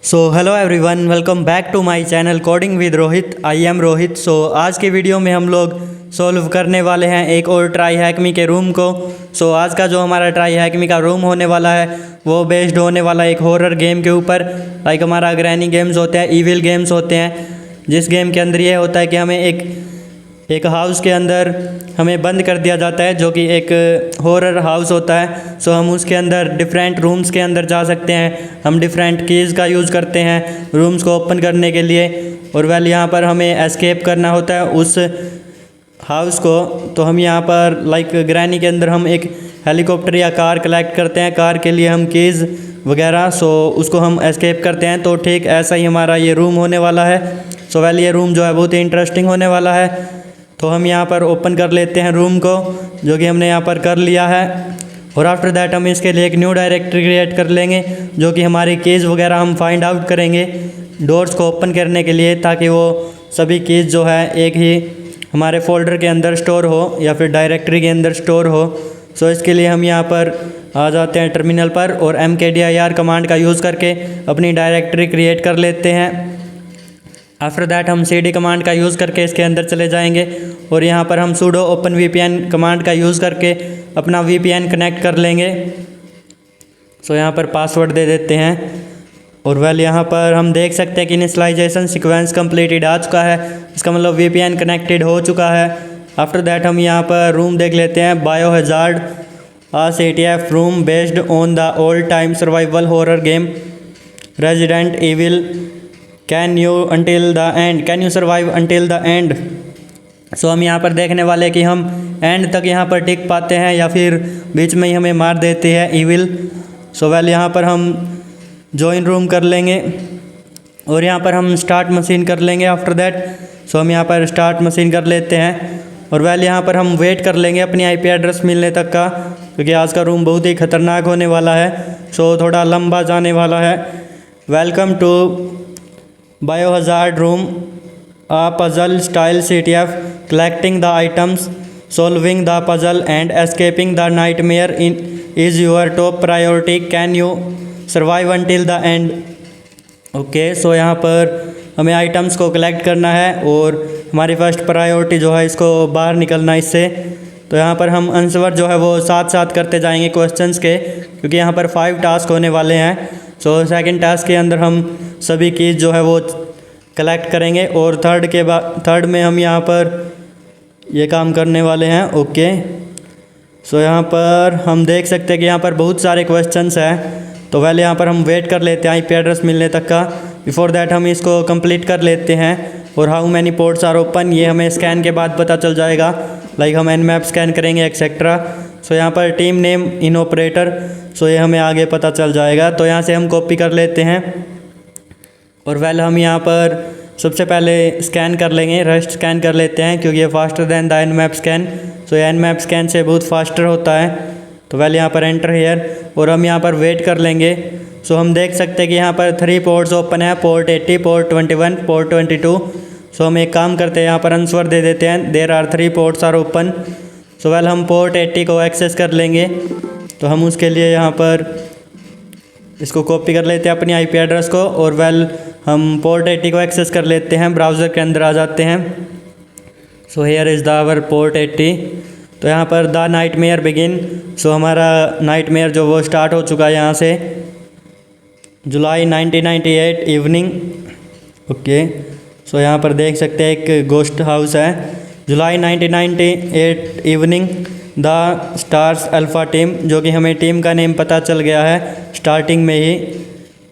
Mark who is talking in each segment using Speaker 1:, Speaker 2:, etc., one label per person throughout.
Speaker 1: So hello everyone, welcome back to my channel coding with Rohit. I am Rohit. आज की video में हम लोग सॉल्व करने वाले हैं एक और ट्राई हैकमी के रूम को। आज का जो हमारा ट्राई हैकमी का रूम होने वाला है वो बेस्ड होने वाला एक हॉरर गेम के ऊपर। लाइक हमारा ग्रैनी गेम्स होते हैं, ईविल गेम्स होते हैं, जिस गेम के अंदर ये होता है कि हमें एक हाउस के अंदर हमें बंद कर दिया जाता है, जो कि एक हॉरर हाउस होता है। हम उसके अंदर डिफरेंट रूम्स के अंदर जा सकते हैं। हम डिफरेंट कीज़ का यूज़ करते हैं रूम्स को ओपन करने के लिए, और वेल यहाँ पर हमें एस्केप करना होता है उस हाउस को। तो हम यहाँ पर लाइक ग्रैनी के अंदर हम एक हेलीकॉप्टर या कार कलेक्ट करते हैं, कार के लिए हम कीज़ वगैरह, उसको हम एस्केप करते हैं। तो ठीक ऐसा ही हमारा ये रूम होने वाला है। वेल ये रूम जो है बहुत ही इंटरेस्टिंग होने वाला है। तो हम यहाँ पर ओपन कर लेते हैं रूम को, जो कि हमने यहाँ पर कर लिया है। और आफ्टर दैट हम इसके लिए एक न्यू डायरेक्टरी क्रिएट कर लेंगे, जो कि हमारी कीज़ वगैरह हम फाइंड आउट करेंगे डोर्स को ओपन करने के लिए, ताकि वो सभी कीज़ जो है एक ही हमारे फोल्डर के अंदर स्टोर हो या फिर डायरेक्टरी के अंदर स्टोर हो। इसके लिए हम यहाँ पर आ जाते हैं टर्मिनल पर और mkdir कमांड का यूज़ करके अपनी डायरेक्टरी क्रिएट कर लेते हैं। आफ्टर दैट हम cd कमांड का यूज़ करके इसके अंदर चले जाएंगे और यहाँ पर हम sudo open vpn कमांड का यूज़ करके अपना VPN कनेक्ट कर लेंगे। यहाँ पर पासवर्ड दे देते हैं और वेल यहाँ पर हम देख सकते हैं कि इनिशियलाइजेशन सीक्वेंस कंप्लीटेड आ चुका है, इसका मतलब VPN कनेक्टेड हो चुका है। आफ्टर दैट हम यहाँ पर रूम देख लेते हैं, Biohazard CTF room based on the old time survival horror game Resident Evil. Can you survive until the end. हम यहाँ पर देखने वाले कि हम एंड तक यहाँ पर टिक पाते हैं या फिर बीच में ही हमें मार देते हैं ईविल। वेल यहाँ पर हम जॉइन रूम कर लेंगे और यहाँ पर हम स्टार्ट मशीन कर लेंगे। आफ्टर दैट हम यहाँ पर स्टार्ट मशीन कर लेते हैं और वेल यहाँ पर हम वेट कर लेंगे अपनी IP एड्रेस मिलने तक का, क्योंकि आज का रूम बहुत ही ख़तरनाक होने वाला है। थोड़ा लंबा जाने वाला है। Welcome to Biohazard room, a puzzle style CTF, collecting the items, solving the puzzle and escaping the nightmare is your top priority. Can you survive until the end? Okay, यहाँ पर हमें आइटम्स को कलेक्ट करना है और हमारी first priority जो है इसको बाहर निकलना इससे। तो यहाँ पर हम आंसर जो है वो साथ साथ करते जाएंगे क्वेश्चंस के, क्योंकि यहाँ पर 5 टास्क होने वाले हैं। सेकंड टास्क के अंदर हम सभी कीज़ जो है वो कलेक्ट करेंगे और थर्ड में हम यहाँ पर ये काम करने वाले हैं। ओके, यहाँ पर हम देख सकते हैं कि यहाँ पर बहुत सारे क्वेश्चंस हैं। तो पहले यहाँ पर हम वेट कर लेते हैं IP एड्रेस मिलने तक का। बिफोर दैट हम इसको कंप्लीट कर लेते हैं। और how many ports are open, ये हमें स्कैन के बाद पता चल जाएगा। लाइक हम nmap स्कैन करेंगे एक्सेट्रा। यहाँ पर टीम नेम इन ऑपरेटर, ये हमें आगे पता चल जाएगा। तो यहाँ से हम कॉपी कर लेते हैं और वेल हम यहाँ पर सबसे पहले स्कैन कर लेंगे, रस्ट स्कैन कर लेते हैं, क्योंकि ये faster than the nmap scan. ये nmap स्कैन से बहुत फास्टर होता है। तो वेल यहाँ पर एंटर हेयर और हम यहाँ पर वेट कर लेंगे। हम देख सकते हैं कि यहाँ पर 3 पोर्ट्स ओपन है, पोर्ट 80, पोर्ट 21, पोर्ट 22। हम एक काम करते हैं, यहाँ पर आंसर दे देते हैं, there are 3 ports are open. Well हम पोर्ट 80 को एक्सेस कर लेंगे। तो हम उसके लिए यहाँ पर इसको कॉपी कर लेते हैं अपनी IP एड्रेस को और वेल हम पोर्ट 80 को एक्सेस कर लेते हैं, ब्राउज़र के अंदर आ जाते हैं। Here is the our port 80। तो यहाँ पर द नाइटमेयर बिगिन। हमारा नाइटमेयर जो वो स्टार्ट हो चुका है यहाँ से, जुलाई 1998 इवनिंग। ओके, यहाँ पर देख सकते हैं एक गोस्ट हाउस है, जुलाई 1998 evening, the stars alpha team, जो कि हमें टीम का नेम पता चल गया है स्टार्टिंग में ही।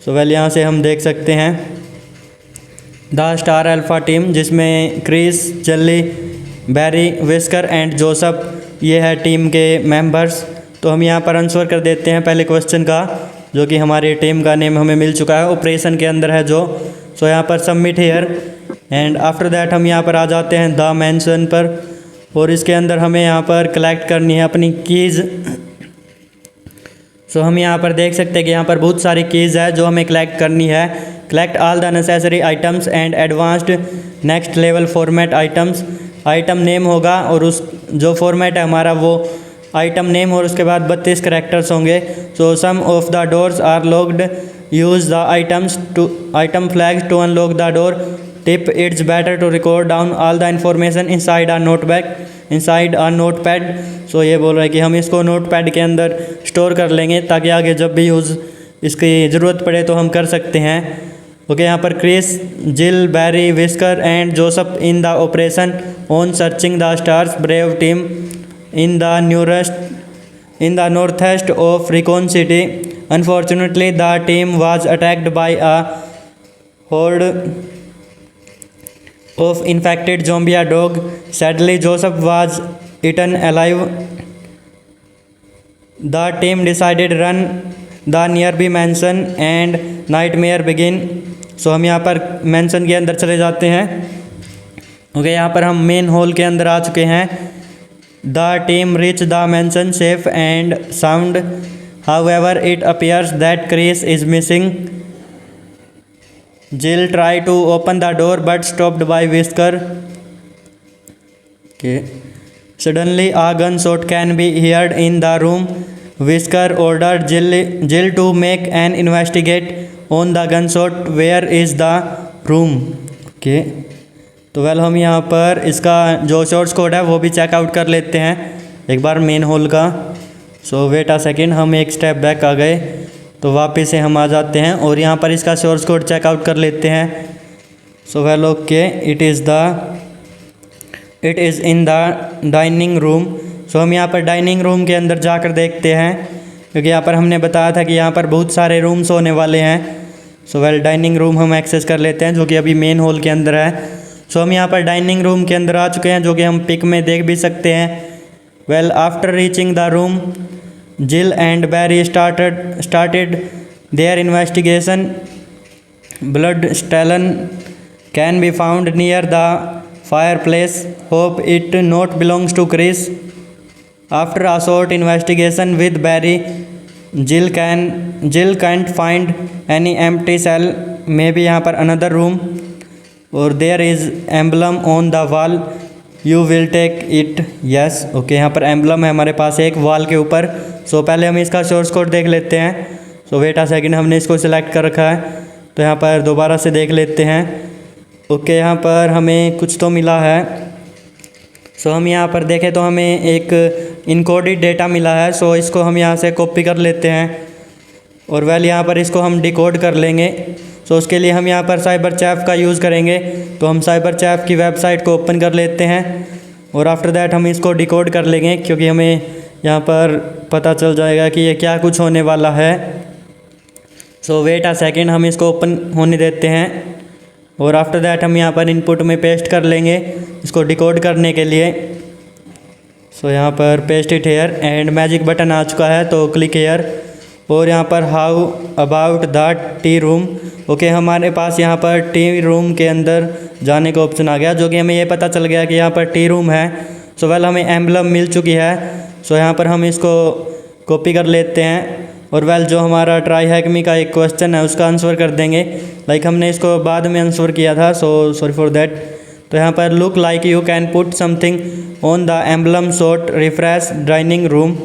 Speaker 1: वेल यहाँ से हम देख सकते हैं द स्टार अल्फ़ा टीम, जिसमें Chris, Jill, Barry, Wesker and Joseph ये है टीम के मेंबर्स। तो हम यहाँ पर आंसर कर देते हैं पहले क्वेश्चन का, जो कि हमारी टीम का नेम हमें मिल चुका है, ऑपरेशन के अंदर है जो। यहाँ पर submit here and after that हम यहाँ पर आ जाते हैं द मेंशन पर और इसके अंदर हमें यहाँ पर कलेक्ट करनी है अपनी कीज़। हम यहाँ पर देख सकते हैं कि यहाँ पर बहुत सारी कीज़ है जो हमें कलेक्ट करनी है। Collect all the necessary items and advanced next level format items. Item name होगा और उस जो फॉर्मेट है हमारा वो आइटम नेम और उसके बाद 32 करैक्टर्स होंगे। Some of the doors are locked use the item flags to unlock the door. Tip: it's better to record down all the information inside a notepad. सो ये बोल रहा है कि हम इसको नोटपैड के अंदर स्टोर कर लेंगे ताकि आगे जब भी यूज़ इसकी ज़रूरत पड़े तो हम कर सकते हैं। ओके, यहाँ पर Chris, Jill, Barry, Wesker and Joseph in the operation on searching the STARS brave team in the northwest of Raccoon city. Unfortunately the team was attacked by a horde of infected zombie dog. Sadly, Joseph was eaten alive. The team decided run the nearby mansion and nightmare begin. सो हम यहाँ पर मैंसन के अंदर चले जाते हैं। Okay, यहाँ पर हम मेन हॉल के अंदर आ चुके हैं। The team reach the mansion safe and sound, however it appears that Chris is missing. Jill tried to open the door but stopped by Whisker. Okay. Suddenly, a gunshot can be heard in the room. Whisker ordered Jill to make an investigate on the gunshot. Where is the room? Okay. तो well हम यहाँ पर इसका जो source code है वो भी checkout कर लेते हैं एक बार मेन हॉल का। सो वेट अ सेकेंड, हम एक स्टेप बैक आ गए तो वापस से हम आ जाते हैं और यहाँ पर इसका सोर्स कोड चेकआउट कर लेते हैं। So well okay, it is in the dining room. So हम यहाँ पर डाइनिंग रूम के अंदर जाकर देखते हैं क्योंकि यहाँ पर हमने बताया था कि यहाँ पर बहुत सारे रूम्स होने वाले हैं। सो वेल डाइनिंग रूम हम एक्सेस कर लेते हैं जो कि अभी मेन हॉल के अंदर है। सो हम यहाँ पर डाइनिंग रूम के अंदर आ चुके हैं जो कि हम पिक में देख भी सकते हैं। Well after reaching the room, Jill and Barry started their investigation. Blood stallion can be found near the fireplace. Hope it not belongs to Chris. After a short investigation with Barry, Jill can't find any empty cell. Maybe यहाँ पर another room. Or there is emblem on the wall. You will take it. Yes. Okay, यहाँ पर emblem है हमारे पास एक wall के ऊपर। सो पहले हम इसका सोर्स कोड देख लेते हैं। सो वेट अ सेकंड, हमने इसको सिलेक्ट कर रखा है तो यहाँ पर दोबारा से देख लेते हैं। ओके, यहाँ पर हमें कुछ तो मिला है। सो हम यहाँ पर देखें तो हमें एक इनकोडेड डेटा मिला है। सो इसको हम यहाँ से कॉपी कर लेते हैं और वेल यहाँ पर इसको हम डिकोड कर लेंगे। सो उसके लिए हम यहाँ पर साइबर चैफ का यूज़ करेंगे। तो हम साइबर चैफ की वेबसाइट को ओपन कर लेते हैं और आफ्टर दैट हम इसको डिकोड कर लेंगे क्योंकि हमें यहाँ पर पता चल जाएगा कि ये क्या कुछ होने वाला है। सो वेट अ सेकेंड, हम इसको ओपन होने देते हैं और आफ्टर दैट हम यहाँ पर इनपुट में पेस्ट कर लेंगे इसको डिकोड करने के लिए। सो यहाँ पर paste it here and magic button आ चुका है तो क्लिक हेयर और यहाँ पर how about the tea room. Okay, हमारे पास यहाँ पर टी रूम के अंदर जाने का ऑप्शन आ गया जो कि हमें ये पता चल गया कि यहाँ पर टी रूम है। सो वेल हमें एम्बलम मिल चुकी है। सो यहाँ पर हम इसको कॉपी कर लेते हैं और वेल जो हमारा ट्राई हैकमी का एक क्वेश्चन है उसका आंसर कर देंगे। लाइक हमने इसको बाद में आंसर किया था, सो सॉरी फॉर दैट। तो यहाँ पर look like you can put something on the emblem shot refresh dining room.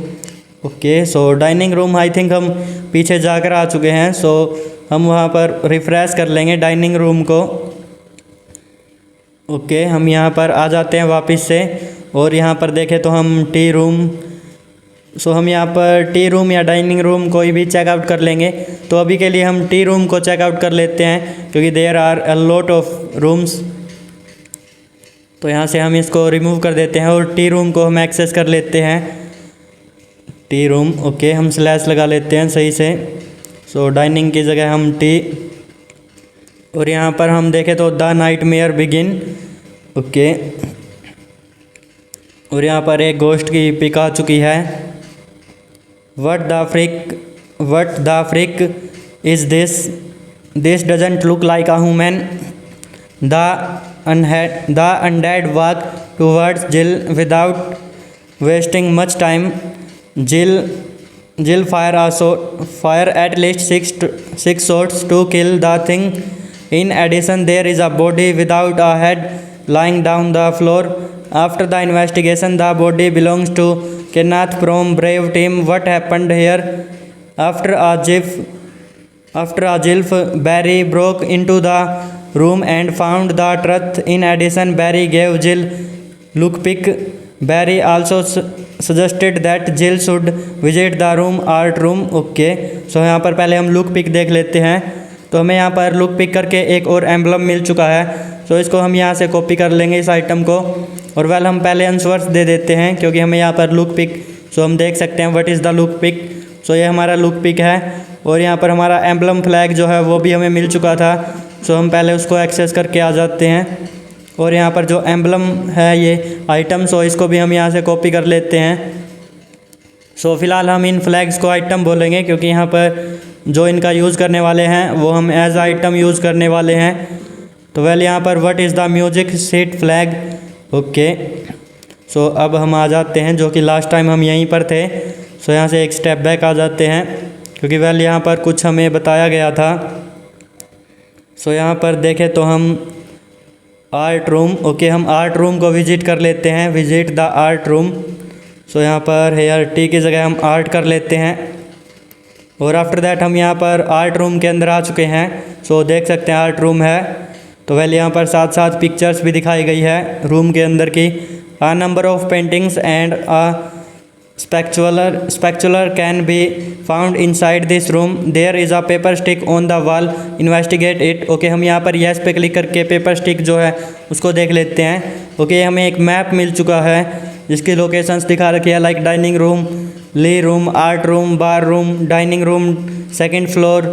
Speaker 1: Okay, so dining room I think हम पीछे जाकर आ चुके हैं। सो हम वहाँ पर रिफ्रेश कर लेंगे डाइनिंग रूम को। ओके, हम यहाँ पर आ जाते हैं वापस से और यहाँ पर देखें तो हम टी रूम, सो हम यहाँ पर टी रूम या डाइनिंग रूम कोई भी चेकआउट कर लेंगे। तो अभी के लिए हम टी रूम को चेकआउट कर लेते हैं क्योंकि there are a lot of rooms. तो यहाँ से हम इसको रिमूव कर देते हैं और टी रूम को हम एक्सेस कर लेते हैं। टी रूम, ओके, हम स्लैश लगा लेते हैं सही से। सो डाइनिंग की जगह हम टी और यहाँ पर हम देखें तो द नाइटमेयर बिगिन। ओके, और यहाँ पर एक गोश्त की पिक आ चुकी है। What the frick is this? This doesn't look like a human. The undead walk towards Jill without wasting much time. Jill fire at least six shots to kill the thing. In addition, there is a body without a head lying down the floor. After the investigation, the body belongs to Kenneth from Brave Team. What happened here? After a after a Jill Barry broke into the room and found the truth. In addition Barry gave Jill lock pick. Barry also suggested that Jill should visit the room art room. Okay, so यहाँ पर पहले हम look pick देख लेते हैं। तो हमें यहाँ पर लुक पिक करके एक और एम्बलम मिल चुका है, तो इसको हम यहाँ से कॉपी कर लेंगे इस आइटम को। और वेल हम पहले आंसर्स दे देते हैं क्योंकि हमें यहाँ पर लुक पिक, सो हम देख सकते हैं what is the lock pick. So ये हमारा लुक पिक है और यहाँ पर हमारा एम्बलम फ्लैग जो है वो भी हमें मिल चुका था। सो हम पहले उसको एक्सेस करके आ जाते हैं और यहाँ पर जो एम्बलम है ये आइटम, सो इसको भी हम यहाँ से कॉपी कर लेते हैं। सो फिलहाल हम इन फ्लैग्स को आइटम बोलेंगे क्योंकि यहाँ पर जो इनका यूज़ करने वाले हैं वो हम एज आइटम यूज़ करने वाले हैं। तो वेल यहाँ पर what is the music sheet flag. Okay, so अब हम आ जाते हैं जो कि लास्ट टाइम हम यहीं पर थे। सो यहाँ से एक स्टेप बैक आ जाते हैं क्योंकि वेल यहाँ पर कुछ हमें बताया गया था। सो यहाँ पर देखें तो हम आर्ट रूम, ओके हम आर्ट रूम को विजिट कर लेते हैं, विजिट द आर्ट रूम। सो यहाँ पर हेयर टी की जगह हम आर्ट कर लेते हैं और आफ्टर दैट हम यहाँ पर आर्ट रूम के अंदर आ चुके हैं। सो देख सकते हैं आर्ट रूम है। तो वेल यहाँ पर साथ साथ पिक्चर्स भी दिखाई गई है रूम के अंदर की। A number of paintings and a spatula can be found inside this room. There is a paper stick on the wall. Investigate it. Okay, हम यहाँ पर येस पे क्लिक करके पेपर स्टिक जो है उसको देख लेते हैं। ओके, हमें एक मैप मिल चुका है जिसकी लोकेशंस दिखा रखी है, लाइक डाइनिंग रूम, ली room, art room, bar room, dining room, second floor,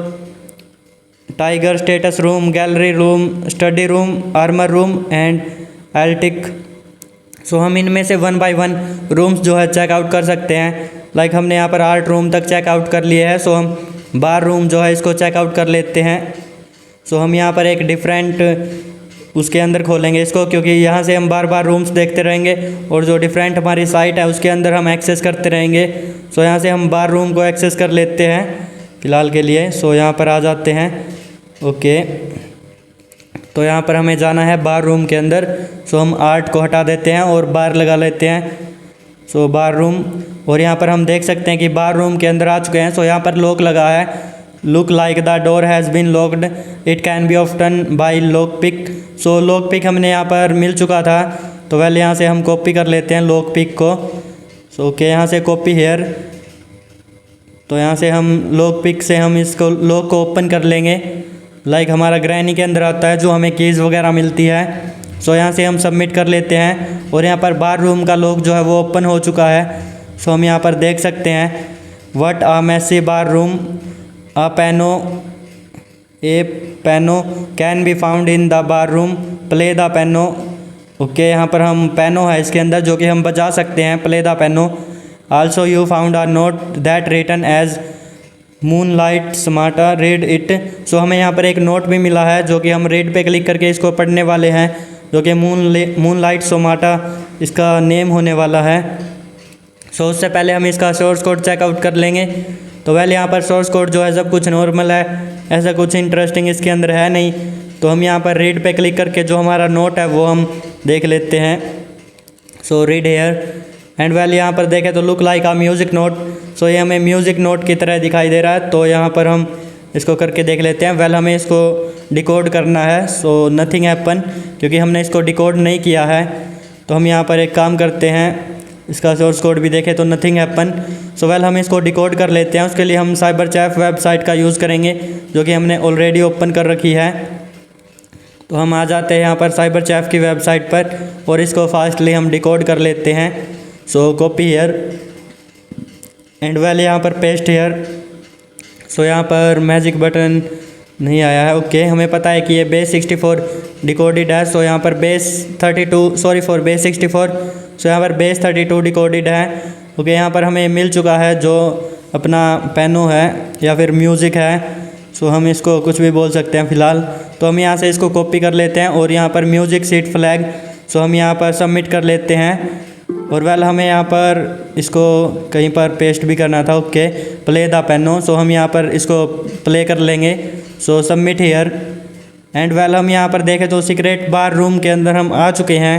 Speaker 1: tiger statues room, gallery room, study room, armour room and attic. So हम इनमें से 1 बाय 1 रूम्स जो है चेकआउट कर सकते हैं। लाइक हमने यहाँ पर आर्ट रूम तक चेकआउट कर लिए है। सो हम बार रूम जो है इसको चेकआउट कर लेते हैं। सो हम यहाँ पर एक डिफरेंट उसके अंदर खोलेंगे इसको क्योंकि यहाँ से हम बार बार रूम्स देखते रहेंगे और जो डिफरेंट हमारी साइट है उसके अंदर हम एक्सेस करते रहेंगे। सो यहाँ से हम बार रूम को एक्सेस कर लेते हैं फ़िलहाल के लिए। सो यहाँ पर आ जाते हैं। ओके, तो यहाँ पर हमें जाना है बार रूम के अंदर। सो हम आर्ट को हटा देते हैं और बार लगा लेते हैं। सो बार रूम, और यहाँ पर हम देख सकते हैं कि बार रूम के अंदर आ चुके हैं। सो यहाँ पर लॉक लगा है, look like the door has been locked, it can be ऑप्टन by lock pick. So lock pick हमने यहाँ पर मिल चुका था, तो पहले यहाँ से हम कॉपी कर लेते हैं लॉक पिक को। सो ओके, यहाँ से कॉपी हेयर। तो यहाँ से हम लॉक पिक से हम इसको लॉक को ओपन कर लेंगे, लाइक हमारा ग्रैनी के अंदर आता है जो हमें कीज़ वगैरह मिलती है। सो यहाँ से हम सबमिट कर लेते हैं और यहाँ पर बार रूम का लॉक जो है वो ओपन हो चुका है। सो हम यहाँ पर देख सकते हैं what a messy bar room, a piano can be found in the bar room, play the piano. Okay, यहाँ पर हम पैनो है इसके अंदर जो कि हम बजा सकते हैं, play the piano. Also you found a note that written as moonlight sonata, read it. So हमें यहाँ पर एक नोट भी मिला है जो कि हम रीड पे क्लिक करके इसको पढ़ने वाले हैं, जो कि मूनलाइट सोमाटा इसका नेम होने वाला है। सो उससे पहले हम इसका सोर्स कोड चेकआउट कर लेंगे। तो वेल यहाँ पर सोर्स कोड जो है सब कुछ नॉर्मल है, ऐसा कुछ इंटरेस्टिंग इसके अंदर है नहीं। तो हम यहाँ पर रीड पे क्लिक करके जो हमारा नोट है वो हम देख लेते हैं। So read here and well यहाँ पर देखें तो look like a music note. So ये हमें म्यूज़िक नोट की तरह दिखाई दे रहा है, तो यहाँ पर हम इसको करके देख लेते हैं। वेल हमें इसको डिकोड करना है। सो नथिंग हैपन, क्योंकि हमने इसको डिकोड नहीं किया है। तो हम यहाँ पर एक काम करते हैं, इसका सोर्स कोड भी देखें तो नथिंग हैपन। सो वेल हम इसको डिकोड कर लेते हैं। उसके लिए हम साइबरचैफ वेबसाइट का यूज़ करेंगे जो कि हमने ऑलरेडी ओपन कर रखी है। तो हम आ जाते हैं यहाँ पर साइबरचैफ की वेबसाइट पर और इसको फास्टली हम डिकोड कर लेते हैं। So copy here and well यहाँ पर पेस्ट हेयर। सो यहाँ पर मैजिक बटन नहीं आया है। ओके, हमें पता है कि ये बेस 64 डिकोडेड है। सो यहाँ पर बेस 32 सॉरी फॉर बेस 64। सो यहाँ पर बेस 32 डिकोडेड है। ओके, यहाँ पर हमें मिल चुका है जो अपना पैनो है या फिर म्यूज़िक है। सो हम इसको कुछ भी बोल सकते हैं फ़िलहाल। तो हम यहाँ से इसको कॉपी कर लेते हैं और यहाँ पर म्यूज़िक सीट फ्लैग, सो हम यहाँ पर सबमिट कर लेते हैं। और वेल हमें यहाँ पर इसको कहीं पर पेस्ट भी करना था। ओके, प्ले द पैनो, सो हम यहाँ पर इसको प्ले कर लेंगे। सो सबमिट हियर एंड वेल हम यहाँ पर देखें तो सीक्रेट बार रूम के अंदर हम आ चुके हैं।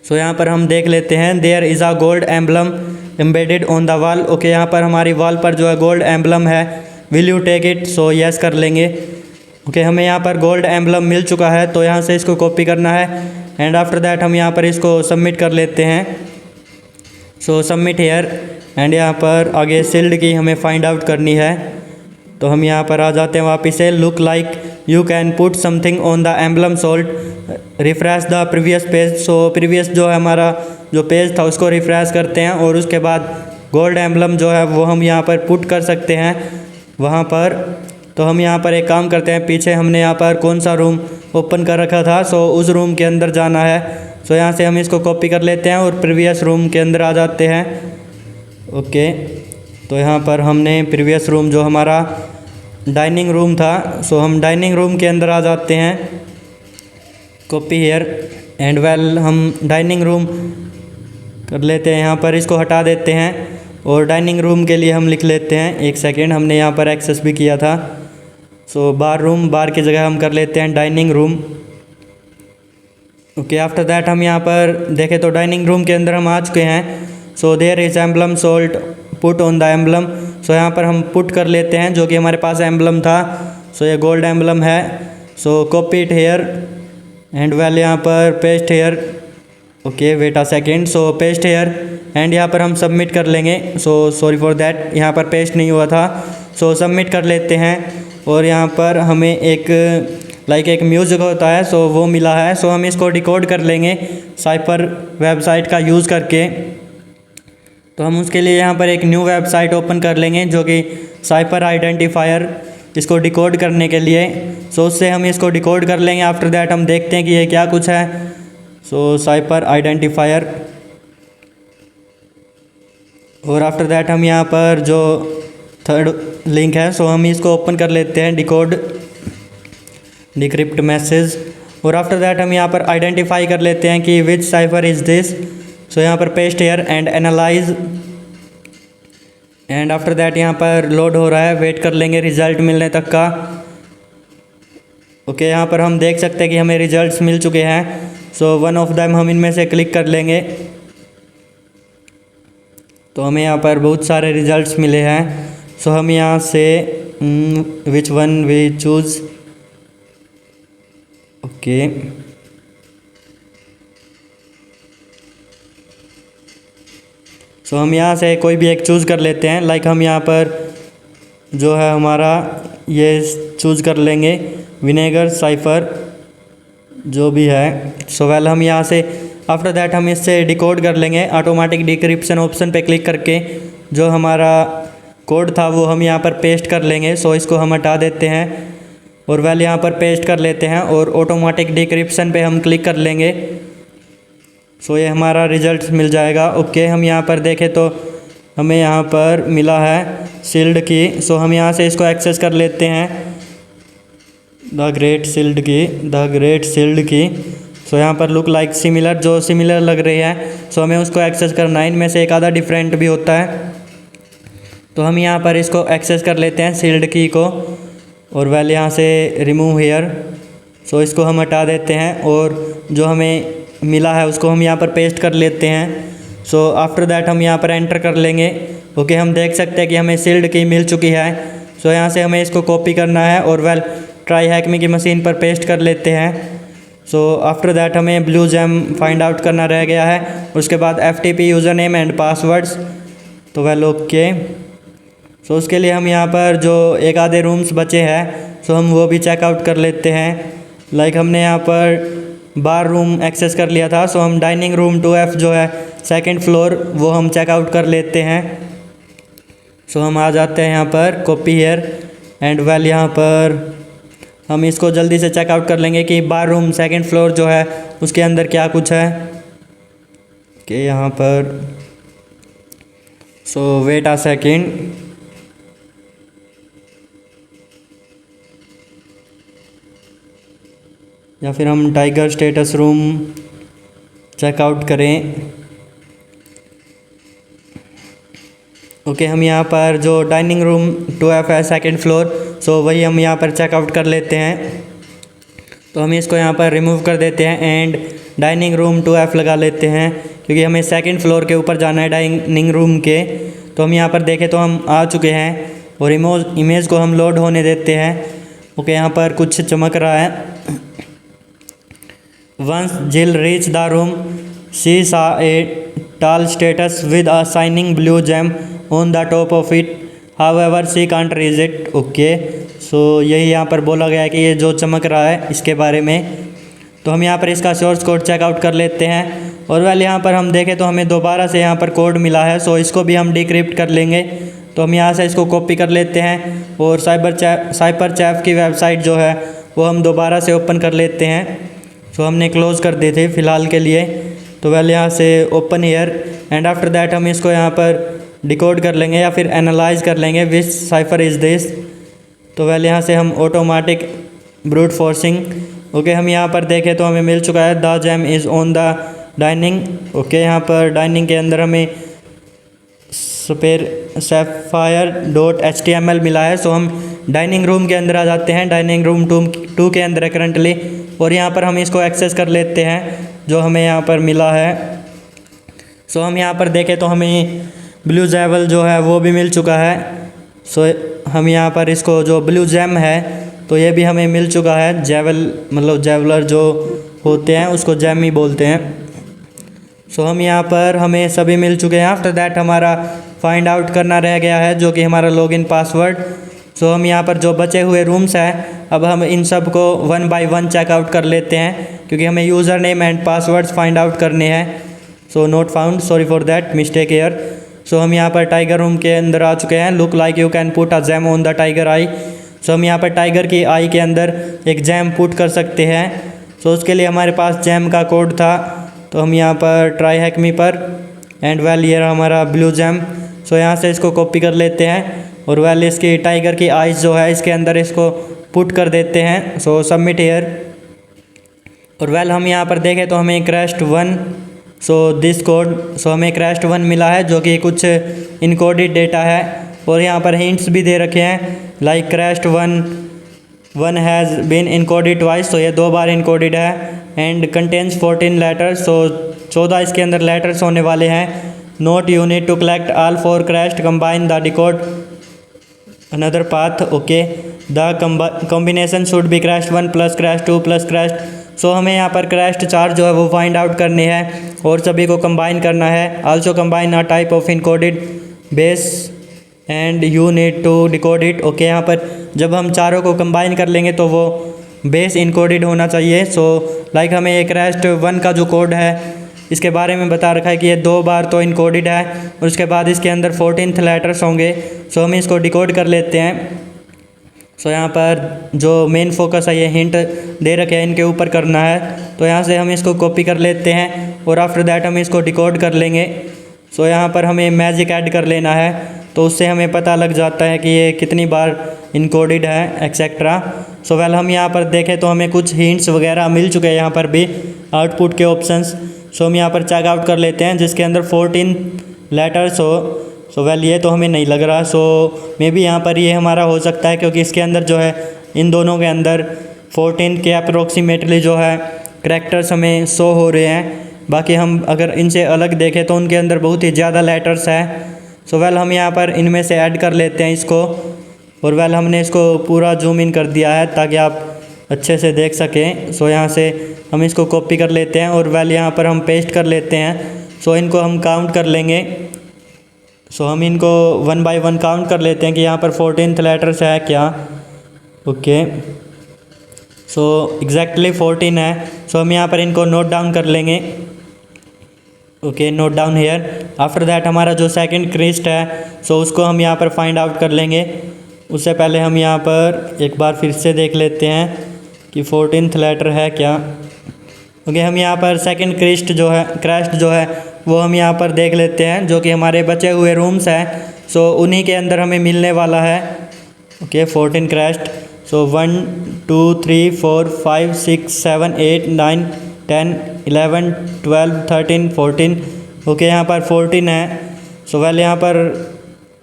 Speaker 1: सो यहाँ पर हम देख लेते हैं, there is a gold emblem embedded on the wall. Okay, यहाँ पर हमारी वॉल पर जो है गोल्ड एम्बलम है will you take it, so yes कर लेंगे। ओके हमें यहाँ पर गोल्ड एम्बलम मिल चुका है, तो यहाँ से इसको कॉपी करना है एंड आफ्टर दैट हम यहाँ पर इसको सबमिट कर लेते हैं। सो सबमिट हेयर एंड यहाँ पर आगे सील्ड की हमें फाइंड आउट करनी है, तो हम यहाँ पर आ जाते हैं वापस से। Look like you can put something on the emblem sold, refresh the previous page. So previous जो है हमारा जो पेज था उसको रिफ्रेश करते हैं और उसके बाद गोल्ड एम्बलम जो है वो हम यहाँ पर पुट कर सकते हैं वहाँ पर। तो हम यहाँ पर एक काम करते हैं, पीछे हमने यहाँ पर कौन सा रूम ओपन कर रखा था, सो उस रूम के अंदर जाना है। सो यहाँ से हम इसको कॉपी कर लेते हैं और प्रीवियस रूम के अंदर आ जाते हैं। ओके तो यहाँ पर हमने प्रीवियस रूम जो हमारा डाइनिंग रूम था, सो हम डाइनिंग रूम के अंदर आ जाते हैं। कॉपी हेयर एंड वेल हम डाइनिंग रूम कर लेते हैं, यहाँ पर इसको हटा देते हैं और डाइनिंग रूम के लिए हम लिख लेते हैं, एक सेकेंड हमने यहाँ पर एक्सेस भी किया था। सो बार रूम, बार की जगह हम कर लेते हैं dining room. Okay after that हम यहाँ पर देखें तो डाइनिंग रूम के अंदर हम आ चुके हैं। So there is emblem sold put on the emblem, so यहाँ पर हम पुट कर लेते हैं जो कि हमारे पास एम्बलम था। सो ये गोल्ड एम्बलम है। So copy it here and well यहाँ पर paste here. Okay wait a second, so paste here and यहाँ पर हम सबमिट कर लेंगे। सो सॉरी फॉर दैट, यहाँ पर पेस्ट नहीं हुआ था। सो सबमिट कर लेते हैं और यहाँ पर हमें एक एक म्यूज़िक होता है, सो वो मिला है। सो हम इसको डिकोड कर लेंगे साइफर वेबसाइट का यूज़ करके। तो हम उसके लिए यहाँ पर एक न्यू वेबसाइट ओपन कर लेंगे जो कि साइफर आइडेंटिफायर, इसको डिकोड करने के लिए। सो उससे हम इसको डिकोड कर लेंगे। आफ्टर दैट हम देखते हैं कि ये क्या कुछ है। सो साइफर आइडेंटिफायर और आफ्टर दैट हम यहाँ पर जो थर्ड लिंक है, सो हम इसको ओपन कर लेते हैं, डिकोड डिक्रिप्ट मैसेज। और आफ्टर दैट हम यहाँ पर आइडेंटिफाई कर लेते हैं कि which cipher is this. So यहाँ पर paste here and analyze and after that यहाँ पर लोड हो रहा है, वेट कर लेंगे रिजल्ट मिलने तक का। ओके यहाँ पर हम देख सकते हैं कि हमें रिजल्ट्स मिल चुके हैं। सो वन ऑफ देम हम इनमें से क्लिक कर लेंगे, तो हमें यहाँ पर बहुत सारे रिजल्ट्स मिले हैं। सो हम यहाँ से which one we choose. Okay so हम यहाँ से कोई भी एक चूज़ कर लेते हैं। लाइक हम यहाँ पर जो है हमारा ये चूज़ कर लेंगे विनेगर साइफर जो भी है। सो वेल हम यहाँ से आफ्टर दैट हम इससे डिकोड कर लेंगे ऑटोमेटिक डिक्रिप्शन ऑप्शन पे क्लिक करके। जो हमारा कोड था वो हम यहाँ पर पेस्ट कर लेंगे। सो इसको हम हटा देते हैं और वेल यहाँ पर पेस्ट कर लेते हैं और ऑटोमेटिक डिक्रिप्शन पे हम क्लिक कर लेंगे। सो ये हमारा रिजल्ट मिल जाएगा। ओके हम यहाँ पर देखें तो हमें यहाँ पर मिला है सील्ड की। सो हम यहाँ से इसको एक्सेस कर लेते हैं, द ग्रेट सील्ड की। सो यहाँ पर लुक लाइक सिमिलर, जो सिमिलर लग रही है, सो हमें उसको एक्सेस करना है। इनमें से एक आधा डिफरेंट भी होता है, तो हम यहाँ पर इसको एक्सेस कर लेते हैं सील्ड की को और वेल यहाँ से रिमूव हेयर। सो इसको हम हटा देते हैं और जो हमें मिला है उसको हम यहाँ पर पेस्ट कर लेते हैं। सो आफ्टर दैट हम यहाँ पर एंटर कर लेंगे। ओके हम देख सकते हैं कि हमें सील्ड की मिल चुकी है। सो यहाँ से हमें इसको कॉपी करना है और वेल ट्राई हैकमी की मशीन पर पेस्ट कर लेते हैं। सो आफ्टर दैट हमें ब्लू जेम फाइंड आउट करना रह गया है, उसके बाद FTP user name and passwords. तो वेल ओके सो उसके लिए हम यहाँ पर जो एक आधे रूम्स बचे हैं सो हम वो भी चेकआउट कर लेते हैं। लाइक हमने यहाँ पर बार रूम एक्सेस कर लिया था, सो हम डाइनिंग रूम 2F जो है सेकंड फ्लोर वो हम चेकआउट कर लेते हैं। सो हम आ जाते हैं यहाँ पर कॉपी हेयर एंड वेल यहाँ पर हम इसको जल्दी से चेकआउट कर लेंगे कि बार रूम सेकंड फ्लोर जो है उसके अंदर क्या कुछ है। कि यहाँ पर सो वेट अ सेकेंड, या फिर हम टाइगर स्टेटस रूम चेकआउट करें। ओके हम यहाँ पर जो डाइनिंग रूम 2F है सेकंड फ्लोर, सो वही हम यहाँ पर चेकआउट कर लेते हैं। तो हम इसको यहाँ पर रिमूव कर देते हैं एंड डाइनिंग रूम 2F लगा लेते हैं क्योंकि हमें सेकंड फ्लोर के ऊपर जाना है डाइनिंग रूम के। तो हम यहाँ पर देखें तो हम आ चुके हैं और इमेज को हम लोड होने देते हैं। ओके, यहाँ पर कुछ चमक रहा है। वंस जिल reach the room she saw A tall status with a shining blue gem on the top of it, however she can't reach it। Okay, so यही यहाँ पर बोला गया है कि ये जो चमक रहा है इसके बारे में। तो हम यहाँ पर इसका सोर्स कोड चेकआउट कर लेते हैं। और वेल यहाँ पर हम देखें तो हमें दोबारा से यहाँ पर कोड मिला है, सो इसको भी हम डिक्रिप्ट कर लेंगे। तो हम यहाँ से इसको कॉपी कर लेते हैं और साइपर चैफ की वेबसाइट जो है वो हम दोबारा से ओपन कर लेते हैं। सो हमने क्लोज़ कर दी थी फ़िलहाल के लिए। तो वेल यहाँ से open year and after that हम इसको यहाँ पर डिकोड कर लेंगे या फिर एनालाइज कर लेंगे विच साइफर इज़ दिस। तो वेल यहाँ से हम ऑटोमेटिक ब्रूट फोर्सिंग। ओके, हम यहाँ पर देखें तो हमें मिल चुका है the gem is on the dining. Okay, यहाँ पर डाइनिंग के अंदर हमें sapphire.html मिला है। सो हम डाइनिंग रूम के अंदर आ जाते हैं। डाइनिंग रूम 2 के अंदर है करंटली, और यहाँ पर हम इसको एक्सेस कर लेते हैं जो हमें यहाँ पर मिला है। सो हम यहाँ पर देखें तो हमें ब्लू जैवल जो है वो भी मिल चुका है। सो हम यहाँ पर इसको जो ब्लू जैम है तो ये भी हमें मिल चुका है। जैवल मतलब जैवलर जो होते हैं उसको जैम ही बोलते हैं। सो हम यहाँ पर हमें सभी मिल चुके हैं। आफ्टर दैट हमारा फाइंड आउट करना रह गया है जो कि हमारा लॉगिन पासवर्ड। सो हम यहाँ पर जो बचे हुए रूम्स हैं अब हम इन सब को 1 बाय 1 चेकआउट कर लेते हैं क्योंकि हमें user name and passwords find out करने हैं। So note found, sorry for that mistake here. So हम यहाँ पर टाइगर रूम के अंदर आ चुके हैं। Look like you can put a gem on the tiger eye. So हम यहाँ पर टाइगर की आई के अंदर एक जैम पुट कर सकते हैं। सो उसके लिए हमारे पास जैम का कोड था, तो हम यहाँ पर ट्राई हैक मी पर एंड वेल ये हमारा ब्लू जैम। सो यहाँ से इसको कॉपी कर लेते हैं और वेल इसकी टाइगर की आइज़ जो है इसके अंदर इसको पुट कर देते हैं। सो सबमिट हियर। और वेल हम यहाँ पर देखें तो हमें क्रैश्ड 1 सो दिस कोड। सो हमें क्रैश्ड 1 मिला है जो कि कुछ इनकोडेड डेटा है और यहाँ पर हिंट्स भी दे रखे हैं like crest 1 has been encoded twice. तो ये 2 बार इनकोडेड है एंड कंटेन्स 14 लेटर्स। सो 14 इसके अंदर लेटर्स होने वाले हैं। Note you need to collect all 4 crest combine the decode another path। Okay, the combination should be crest 1 plus crest 2 plus crest. So हमें यहाँ पर क्रैश्ड 4 जो है वो फाइंड आउट करने हैं और सभी को कंबाइन करना है। Also combine a type of encoded base and you need to decode it. Okay, यहाँ पर जब हम चारों को कंबाइन कर लेंगे तो वो बेस इनकोडेड होना चाहिए। सो लाइक हमें एक क्रैश्ड 1 का जो कोड है इसके बारे में बता रखा है कि ये 2 बार तो इनकोडेड है और उसके बाद इसके अंदर 14th लेटर्स होंगे। सो हम इसको डिकोड कर लेते हैं। सो यहाँ पर जो मेन फोकस है ये हिंट दे रखे हैं इनके ऊपर करना है, तो यहाँ से हम इसको कॉपी कर लेते हैं और आफ्टर दैट हम इसको डिकोड कर लेंगे। सो यहाँ पर हमें मैजिक ऐड कर लेना है तो उससे हमें पता लग जाता है कि ये कितनी बार इनकोडेड है एक्सेट्रा। सो वेल हम यहाँ पर देखें तो हमें कुछ हिंट्स वगैरह मिल चुके हैं यहाँ पर भी आउटपुट के ऑप्शंस। सो हम यहाँ पर चेकआउट कर लेते हैं जिसके अंदर 14 लेटर्स हो। सो वेल ये तो हमें नहीं लग रहा। सो मे बी यहाँ पर ये हमारा हो सकता है क्योंकि इसके अंदर जो है इन दोनों के अंदर 14 के अप्रोक्सीमेटली जो है करैक्टर्स हमें शो हो रहे हैं। बाकी हम अगर इनसे अलग देखें तो उनके अंदर बहुत ही ज़्यादा लेटर्स हैं। सो वेल हम यहाँ पर इनमें से ऐड कर लेते हैं इसको और वेल हमने इसको पूरा जूम इन कर दिया है ताकि आप अच्छे से देख सकें। सो यहाँ से हम इसको कॉपी कर लेते हैं और वेल यहाँ पर हम पेस्ट कर लेते हैं। सो इनको हम काउंट कर लेंगे। सो हम इनको 1 बाय 1 काउंट कर लेते हैं कि यहाँ पर 14th लेटर्स है क्या। ओके, सो एग्जैक्टली 14 है। सो हम यहाँ पर इनको नोट डाउन कर लेंगे। Okay, note down here. After that हमारा जो सेकंड क्रिस्ट है सो उसको हम यहाँ पर फाइंड आउट कर लेंगे। उससे पहले हम यहाँ पर एक बार फिर से देख लेते हैं कि 14th लेटर है क्या। ओके, हम यहाँ पर सेकंड क्रैश्ड जो है वो हम यहाँ पर देख लेते हैं जो कि हमारे बचे हुए रूम्स हैं। सो उन्हीं के अंदर हमें मिलने वाला है। Okay, 14 crashed. सो 1 2 3 4 5 6 7 8 9 10 11 12 13 14। ओके, यहाँ पर 14 है। सो वेल यहाँ पर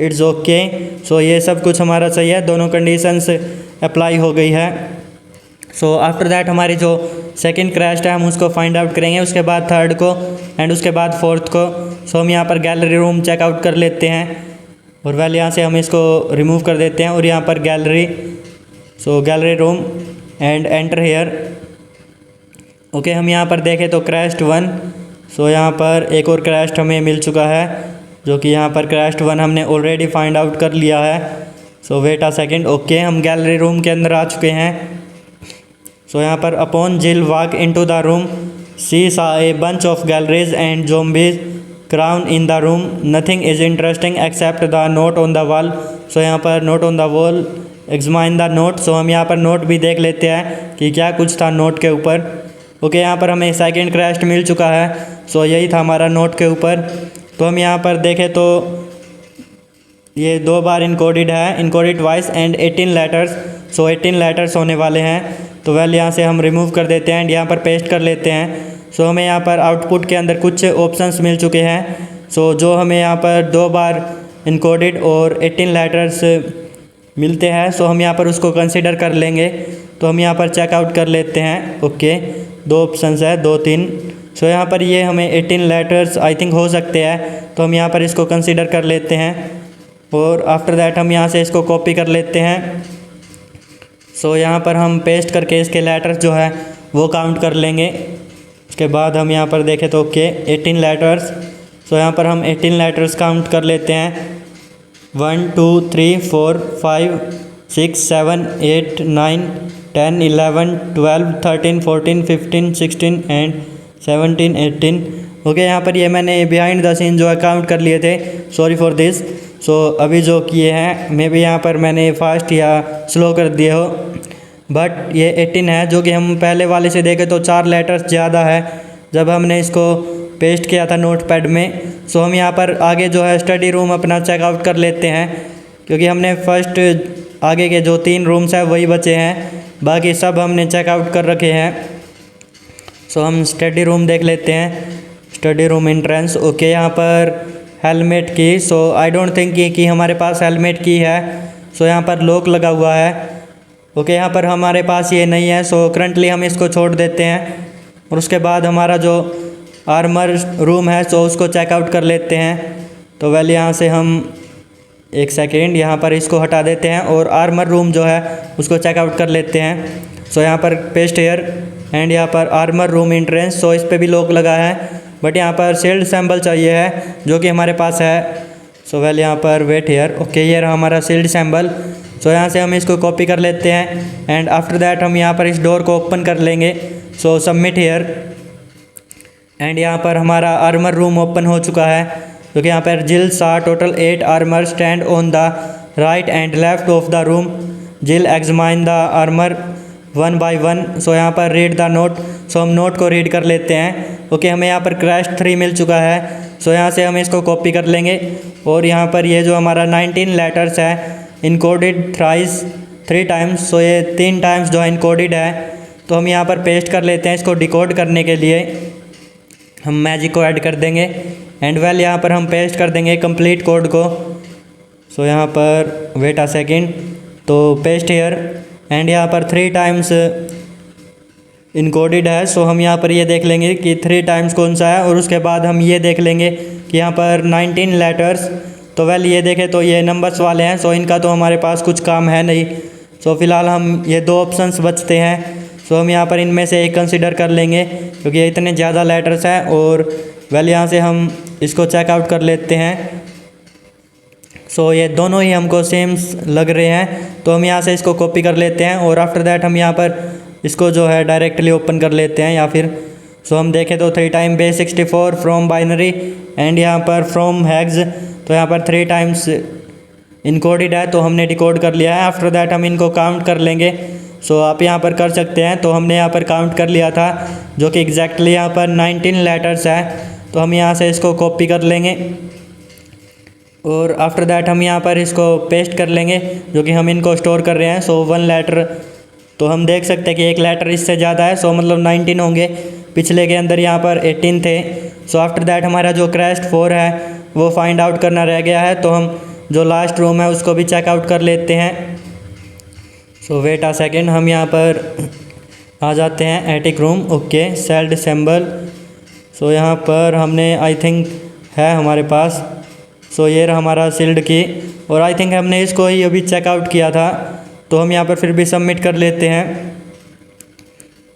Speaker 1: इट्स ओके। सो ये सब कुछ हमारा सही है, दोनों कंडीशंस अप्लाई हो गई है। सो आफ्टर दैट हमारी जो सेकंड क्रैश्ड है हम उसको फाइंड आउट करेंगे, उसके बाद थर्ड को एंड उसके बाद फोर्थ को। सो हम यहाँ पर गैलरी रूम चेकआउट कर लेते हैं। और वेल यहाँ से हम इसको रिमूव कर देते हैं और यहाँ पर gallery, so gallery room and enter here. Okay, हम यहाँ पर देखें तो क्रैश्ड 1, सो यहाँ पर एक और क्रैश्ड हमें मिल चुका है, जो कि यहाँ पर क्रैश्ड 1 हमने ऑलरेडी फाइंड आउट कर लिया है। सो वेट अ सेकेंड। ओके, हम गैलरी रूम के अंदर आ चुके हैं। सो यहाँ पर upon Jill walk into the room she saw a bunch of galleries and zombies crown in the room, nothing is interesting except the note on the wall. So यहाँ पर note on the wall, examine the note. So हम यहाँ पर note भी देख लेते हैं कि क्या कुछ था नोट के ऊपर। ओके, यहाँ पर हमें सेकंड क्रैश्ड मिल चुका है। सो यही था हमारा नोट के ऊपर। तो हम यहाँ पर देखें तो ये 2 बार इनकोडेड है, encoded voice and 18 letters. So 18 letters होने वाले हैं। तो वेल यहाँ से हम रिमूव कर देते हैं एंड यहाँ पर पेस्ट कर लेते हैं। सो हमें यहाँ पर आउटपुट के अंदर कुछ ऑप्शंस मिल चुके हैं। सो जो हमें यहाँ पर 2 बार इनकोडेड और 18 लेटर्स मिलते हैं, सो हम यहाँ पर उसको कंसिडर कर लेंगे। तो हम यहाँ पर चेकआउट कर लेते हैं। ओके, 2 ऑप्शंस है, 2-3। सो यहाँ पर ये हमें 18 लेटर्स आई थिंक हो सकते हैं, तो हम यहाँ पर इसको कंसिडर कर लेते हैं। और आफ्टर दैट हम यहाँ से इसको कॉपी कर लेते हैं। सो यहाँ पर हम पेस्ट करके इसके लेटर्स जो है वो काउंट कर लेंगे। उसके बाद हम यहाँ पर देखें तो ओके 18 लेटर्स। सो यहाँ पर हम 18 लेटर्स काउंट कर लेते हैं। 1 2 3 4 5 6 7 8 9 10 11 12 13 14 15 16 एंड 17 18। ओके, यहाँ पर ये मैंने बिहाइंड द सीन जो है काउंट कर लिए थे, सॉरी फॉर दिस। सो अभी जो किए हैं मे भी यहाँ पर मैंने फास्ट या स्लो कर दिए हो, बट ये 18 है, जो कि हम पहले वाले से देखें तो 4 लेटर्स ज़्यादा है जब हमने इसको पेस्ट किया था नोटपैड में। सो हम यहाँ पर आगे जो है स्टडी रूम अपना चेकआउट कर लेते हैं, क्योंकि हमने फर्स्ट आगे के जो 3 रूम्स हैं वही बचे हैं, बाकी सब हमने चेकआउट कर रखे हैं। सो हम स्टडी रूम देख लेते हैं, स्टडी रूम एंट्रेंस। ओके, यहाँ पर हेलमेट की, सो आई डोंट थिंक कि हमारे पास हेलमेट की है। सो यहाँ पर लॉक लगा हुआ है। ओके, यहाँ पर हमारे पास ये नहीं है, सो करंटली हम इसको छोड़ देते हैं। और उसके बाद हमारा जो आर्मर रूम है सो उसको चेकआउट कर लेते हैं। तो वेल यहाँ से हम एक सेकेंड यहाँ पर इसको हटा देते हैं और आर्मर रूम जो है उसको चेकआउट कर लेते हैं। सो यहाँ पर पेस्ट हेयर एंड यहाँ पर आर्मर रूम एंट्रेंस। सो इस पर भी लॉक लगा है, बट यहाँ पर शील्ड सैम्बल चाहिए है जो कि हमारे पास है। सो वेल यहाँ पर वेट हेयर। ओके, ये रहा हमारा शील्ड सैम्बल। सो यहाँ से हम इसको कॉपी कर लेते हैं एंड आफ्टर दैट हम यहाँ पर इस डोर को ओपन कर लेंगे। सो सबमिट हेयर एंड यहाँ पर हमारा आर्मर रूम ओपन हो चुका है, क्योंकि यहाँ पर जिल सा total 8 armour stand on the right and left of the room. जिल एग्जामाइन द आर्मर 1 by 1। सो यहाँ पर रीड द नोट। सो हम नोट को रीड कर लेते हैं। ओके, हमें यहाँ पर क्रैश्ड 3 मिल चुका है। सो यहाँ से हम इसको कॉपी कर लेंगे और यहाँ पर ये जो हमारा 19 लेटर्स है इनकोडेड थ्राइस 3 टाइम्स। सो ये 3 टाइम्स जो है इनकोडेड है, तो हम यहाँ पर पेस्ट कर लेते हैं। इसको डिकोड करने के लिए हम मैजिक को ऐड कर देंगे एंड वेल यहाँ पर हम पेस्ट कर देंगे कंप्लीट कोड को। सो यहाँ पर वेट अ सेकेंड, तो पेस्ट हेयर एंड यहाँ पर 3 टाइम्स इनकोडेड है। सो हम यहाँ पर ये देख लेंगे कि 3 टाइम्स कौन सा है, और उसके बाद हम ये देख लेंगे कि यहाँ पर 19 लेटर्स। तो वेल ये देखें तो ये नंबर्स वाले हैं, सो इनका तो हमारे पास कुछ काम है नहीं। सो फिलहाल हम ये 2 ऑप्शंस बचते हैं, सो हम यहाँ पर इनमें से एक कंसिडर कर लेंगे, क्योंकि ये इतने ज़्यादा लेटर्स हैं। और वेल यहाँ से हम इसको चेकआउट कर लेते हैं। सो ये दोनों ही हमको सेम लग रहे हैं, तो हम यहाँ से इसको कॉपी कर लेते हैं और आफ्टर दैट हम यहाँ पर इसको जो है डायरेक्टली ओपन कर लेते हैं या फिर। सो हम देखें तो 3 time base 64 from binary and यहाँ पर फ्रॉम हैग्स। तो यहाँ पर 3 टाइम्स इनकोडेड है, तो हमने डिकोड कर लिया है। आफ्टर दैट हम इनको काउंट कर लेंगे। सो आप यहाँ पर कर सकते हैं, तो हमने यहाँ पर काउंट कर लिया था, जो कि एग्जैक्टली यहाँ पर 19 लेटर्स है। तो हम यहाँ से इसको कॉपी कर लेंगे और आफ्टर दैट हम यहाँ पर इसको पेस्ट कर लेंगे, जो कि हम इनको स्टोर कर रहे हैं। सो 1 लेटर, तो हम देख सकते हैं कि 1 लेटर इससे ज़्यादा है, सो मतलब 19 होंगे। पिछले के अंदर यहाँ पर 18 थे। सो आफ्टर दैट हमारा जो क्रैश्ड 4 है वो फाइंड आउट करना रह गया है, तो हम जो लास्ट रूम है उसको भी चेकआउट कर लेते हैं। सो वेट अ सेकेंड, हम यहाँ पर आ जाते हैं attic room. Okay, cell dissemble. So यहाँ पर हमने आई थिंक है हमारे पास। सो ये रहा हमारा सील्ड की। और आई थिंक हमने इसको ही अभी चेकआउट किया था, तो हम यहाँ पर फिर भी सबमिट कर लेते हैं।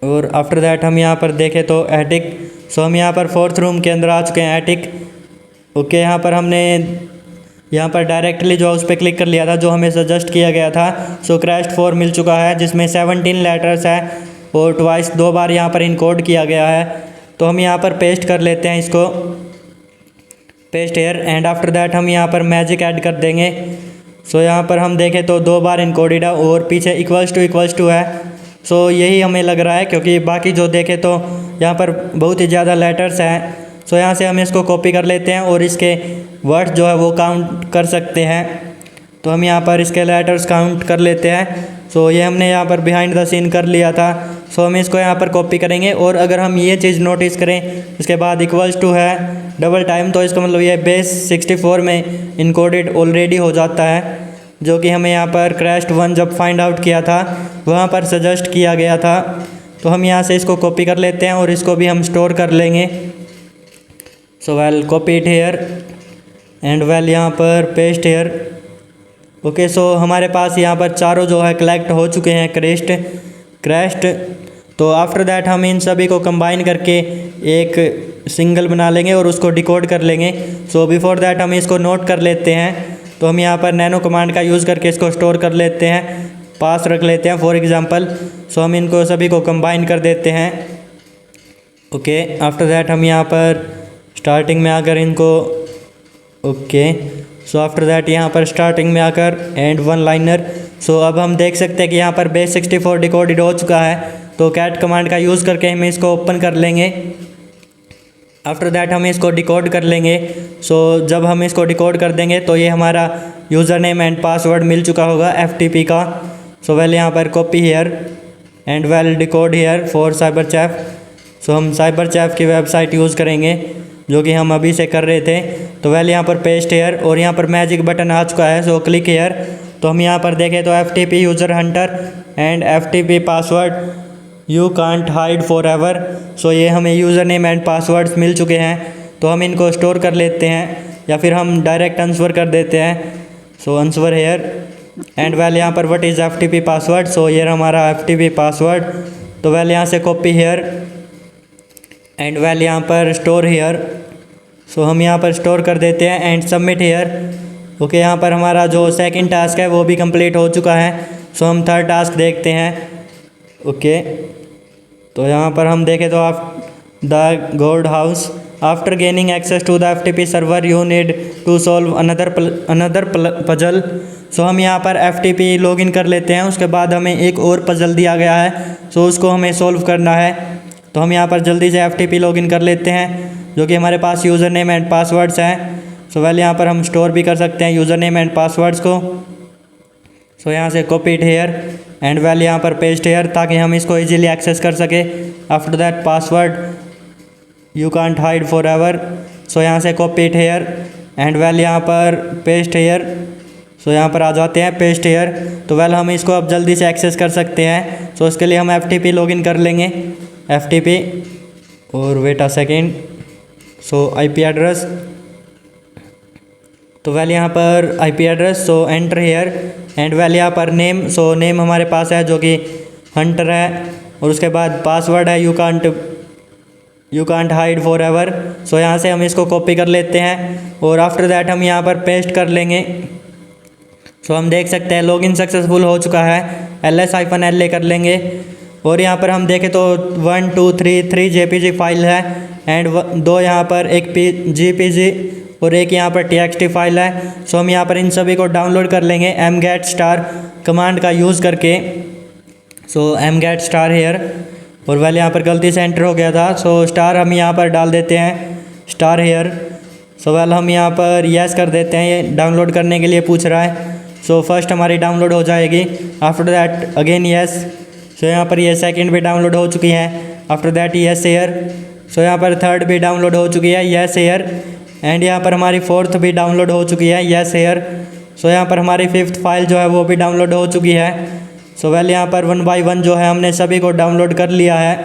Speaker 1: और आफ्टर दैट हम यहाँ पर देखें तो एटिक, सो हम यहाँ पर 4th रूम के अंदर आ चुके हैं, एटिक। ओके, यहाँ पर हमने यहाँ पर डायरेक्टली जो उस पर क्लिक कर लिया था जो हमें सजेस्ट किया गया था। सो क्रैश्ड 4 मिल चुका है, जिसमें 17 लेटर्स है और ट्वाइस 2 बार यहाँ पर इनकोड किया गया है। तो हम यहाँ पर पेस्ट कर लेते हैं इसको, paste here. And after that हम यहाँ पर मैजिक ऐड कर देंगे। सो यहाँ पर हम देखें तो 2 बार इनकोडेड है और पीछे इक्वल्स टू है। सो यही हमें लग रहा है, क्योंकि बाकी जो देखें तो यहाँ पर बहुत ही ज़्यादा लेटर्स हैं। सो यहाँ से हम इसको कॉपी कर लेते हैं और इसके वर्ड्स जो है वो काउंट कर सकते हैं। तो हम यहाँ पर इसके लेटर्स काउंट कर लेते हैं। सो ये हमने यहाँ पर बिहाइंड द सीन कर लिया था। सो हम इसको यहाँ पर कॉपी करेंगे और अगर हम ये चीज़ नोटिस करें, इसके बाद इक्वल्स टू है डबल टाइम, तो इसका मतलब ये बेस 64 में इनकोडेड ऑलरेडी हो जाता है, जो कि हमें यहाँ पर क्रैश्ड 1 जब फाइंड आउट किया था वहाँ पर सजेस्ट किया गया था। तो हम यहाँ से इसको कॉपी कर लेते हैं और इसको भी हम स्टोर कर लेंगे। So well copy it here and well यहाँ पर पेस्ट हेयर। ओके, सो हमारे पास यहाँ पर चारों जो है कलेक्ट हो चुके हैं क्रैश्ड। तो आफ्टर दैट हम इन सभी को कंबाइन करके एक सिंगल बना लेंगे और उसको डिकोड कर लेंगे। सो बिफोर दैट हम इसको नोट कर लेते हैं। तो हम यहाँ पर नैनो कमांड का यूज़ करके इसको स्टोर कर लेते हैं, पास रख लेते हैं फॉर एग्जांपल। सो हम इनको सभी को कंबाइन कर देते हैं। ओके, आफ्टर दैट हम यहाँ पर स्टार्टिंग में आकर इनको ओके, सो आफ्टर दैट यहाँ पर स्टार्टिंग में आकर एंड 1 लाइनर। सो अब हम देख सकते हैं कि यहाँ पर बेस 64 डिकोडेड हो चुका है। तो कैट कमांड का यूज़ करके हम इसको ओपन कर लेंगे। आफ्टर दैट हम इसको डिकोड कर लेंगे। सो जब हम इसको डिकोड कर देंगे तो ये हमारा यूज़र नेम एंड पासवर्ड मिल चुका होगा FTP का। सो वेल यहाँ पर copy here and well decode here for CyberChef. So हम साइबरचैफ की वेबसाइट यूज़ करेंगे, जो कि हम अभी से कर रहे थे। तो वेल यहाँ पर पेस्ट हेयर और यहाँ पर मैजिक बटन आ चुका है, सो क्लिक हेयर। तो हम यहाँ पर देखें तो FTP user hunter and FTP password you can't hide forever. So ये हमें यूज़र नेम एंड पासवर्ड्स मिल चुके हैं। तो हम इनको स्टोर कर लेते हैं या फिर हम डायरेक्ट आंसर कर देते हैं। So answer here and well यहाँ पर व्हाट इज़ FTP पासवर्ड। सो ये हमारा FTP पासवर्ड। तो वेल यहाँ से कॉपी हेयर एंड वेल यहाँ पर स्टोर हेयर। सो हम यहाँ पर स्टोर कर देते हैं एंड सबमिट हेयर। ओके, यहाँ पर हमारा जो सेकंड टास्क है वो भी कंप्लीट हो चुका है। सो हम थर्ड टास्क देखते हैं। ओके, तो यहाँ पर हम देखें तो आप the gold house after gaining access to the FTP server you need to solve another puzzle. So हम यहाँ पर FTP लॉगिन कर लेते हैं, उसके बाद हमें एक और पजल दिया गया है। सो उसको हमें सॉल्व करना है। तो हम यहाँ पर जल्दी से FTP लॉगिन कर लेते हैं, जो कि हमारे पास यूज़र नेम एंड पासवर्ड्स हैं। सो वेल यहाँ पर हम स्टोर भी कर सकते हैं यूज़र नेम एंड पासवर्ड्स को। सो यहाँ से copy it here and well यहाँ पर पेस्ट हेयर, ताकि हम इसको इजीली एक्सेस कर सके। After that password you can't hide forever. So यहाँ से copy it here and well यहाँ पर पेस्ट हेयर। सो यहाँ पर आ जाते हैं पेस्ट हेयर। तो वेल हम इसको अब जल्दी से एक्सेस कर सकते हैं। सो इसके लिए हम FTP लॉगिन कर लेंगे, FTP और wait a second. So IP address. तो वेल यहाँ पर IP address, so enter here and well यहाँ पर नेम। सो नेम हमारे पास है जो कि हंटर है, और उसके बाद पासवर्ड है you can't hide forever. So यहाँ से हम इसको कॉपी कर लेते हैं और आफ्टर दैट हम यहाँ पर पेस्ट कर लेंगे। सो हम देख सकते हैं लॉगिन सक्सेसफुल हो चुका है, ls-la कर लेंगे। और यहाँ पर हम देखें तो 1 2 3 JPG फाइल है एंड 2 यहाँ पर एक JPG और एक यहाँ पर TXT फाइल है। सो हम यहाँ पर इन सभी को डाउनलोड कर लेंगे mget* कमांड का यूज़ करके। सो mget* हेयर और वेल यहाँ पर गलती से एंटर हो गया था। सो स्टार हम यहाँ पर डाल देते हैं, स्टार हेयर। सो वेल हम यहाँ पर यस कर देते हैं, ये डाउनलोड करने के लिए पूछ रहा है। सो फर्स्ट हमारी डाउनलोड हो जाएगी, आफ्टर दैट अगेन यस। सो यहाँ पर ये सेकंड भी डाउनलोड हो चुकी है, after that yes here. So यहाँ पर थर्ड भी डाउनलोड हो चुकी है, यस हेयर। एंड यहाँ पर हमारी फोर्थ भी डाउनलोड हो चुकी है, यस हेयर। सो यहाँ पर हमारी फिफ्थ फाइल जो है वो भी डाउनलोड हो चुकी है। सो वेल यहाँ पर 1 बाय 1 जो है हमने सभी को डाउनलोड कर लिया है।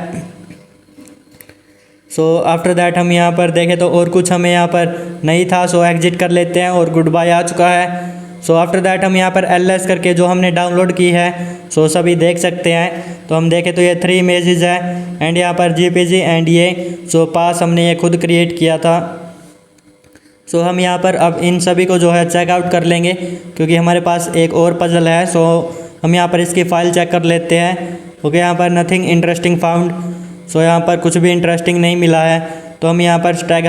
Speaker 1: सो आफ्टर दैट हम यहाँ पर देखें तो और कुछ हमें यहाँ पर नहीं था। सो एग्जिट कर लेते हैं और गुड बाय आ चुका है। सो आफ्टर दैट हम यहाँ पर ls करके जो हमने डाउनलोड की है सो सभी देख सकते हैं। तो हम देखें तो ये 3 इमेजेस है एंड यहाँ पर jpg एंड ये सो पास हमने ये खुद क्रिएट किया था। सो हम यहाँ पर अब इन सभी को जो है चेकआउट कर लेंगे क्योंकि हमारे पास एक और पजल है। सो हम यहाँ पर इसकी फ़ाइल चेक कर लेते हैं। ओके, यहाँ पर नथिंग इंटरेस्टिंग फाउंड। सो यहाँ पर कुछ भी इंटरेस्टिंग नहीं मिला है। तो हम यहाँ पर स्टैग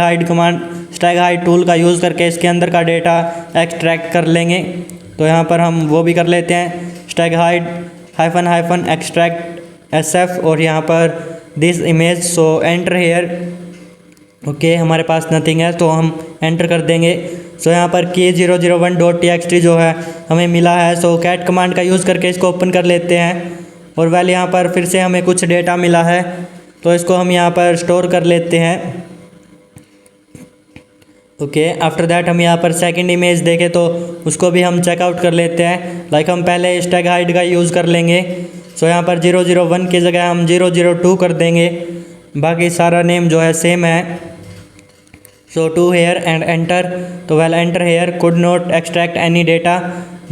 Speaker 1: हाइड टूल का यूज़ करके इसके अंदर का डेटा एक्सट्रैक्ट कर लेंगे। तो यहाँ पर हम वो भी कर लेते हैं, स्टैग हाइड -- एक्सट्रैक्ट SF और यहाँ पर this image. So enter here. Okay, हमारे पास नथिंग है तो हम एंटर कर देंगे। सो यहाँ पर key001.txt जो है हमें मिला है। सो कैट कमांड का यूज़ करके इसको ओपन कर लेते हैं और वेल यहाँ पर फिर से हमें कुछ डेटा मिला है तो इसको हम यहाँ पर स्टोर कर लेते हैं। ओके, आफ्टर दैट हम यहाँ पर सेकंड इमेज देखें तो उसको भी हम चेकआउट कर लेते हैं। लाइक हम पहले स्टैग हाइड का यूज़ कर लेंगे। सो यहाँ पर 001 की जगह हम 002 कर देंगे, बाकी सारा नेम जो है सेम है। So to here and enter. तो well enter here could not extract any data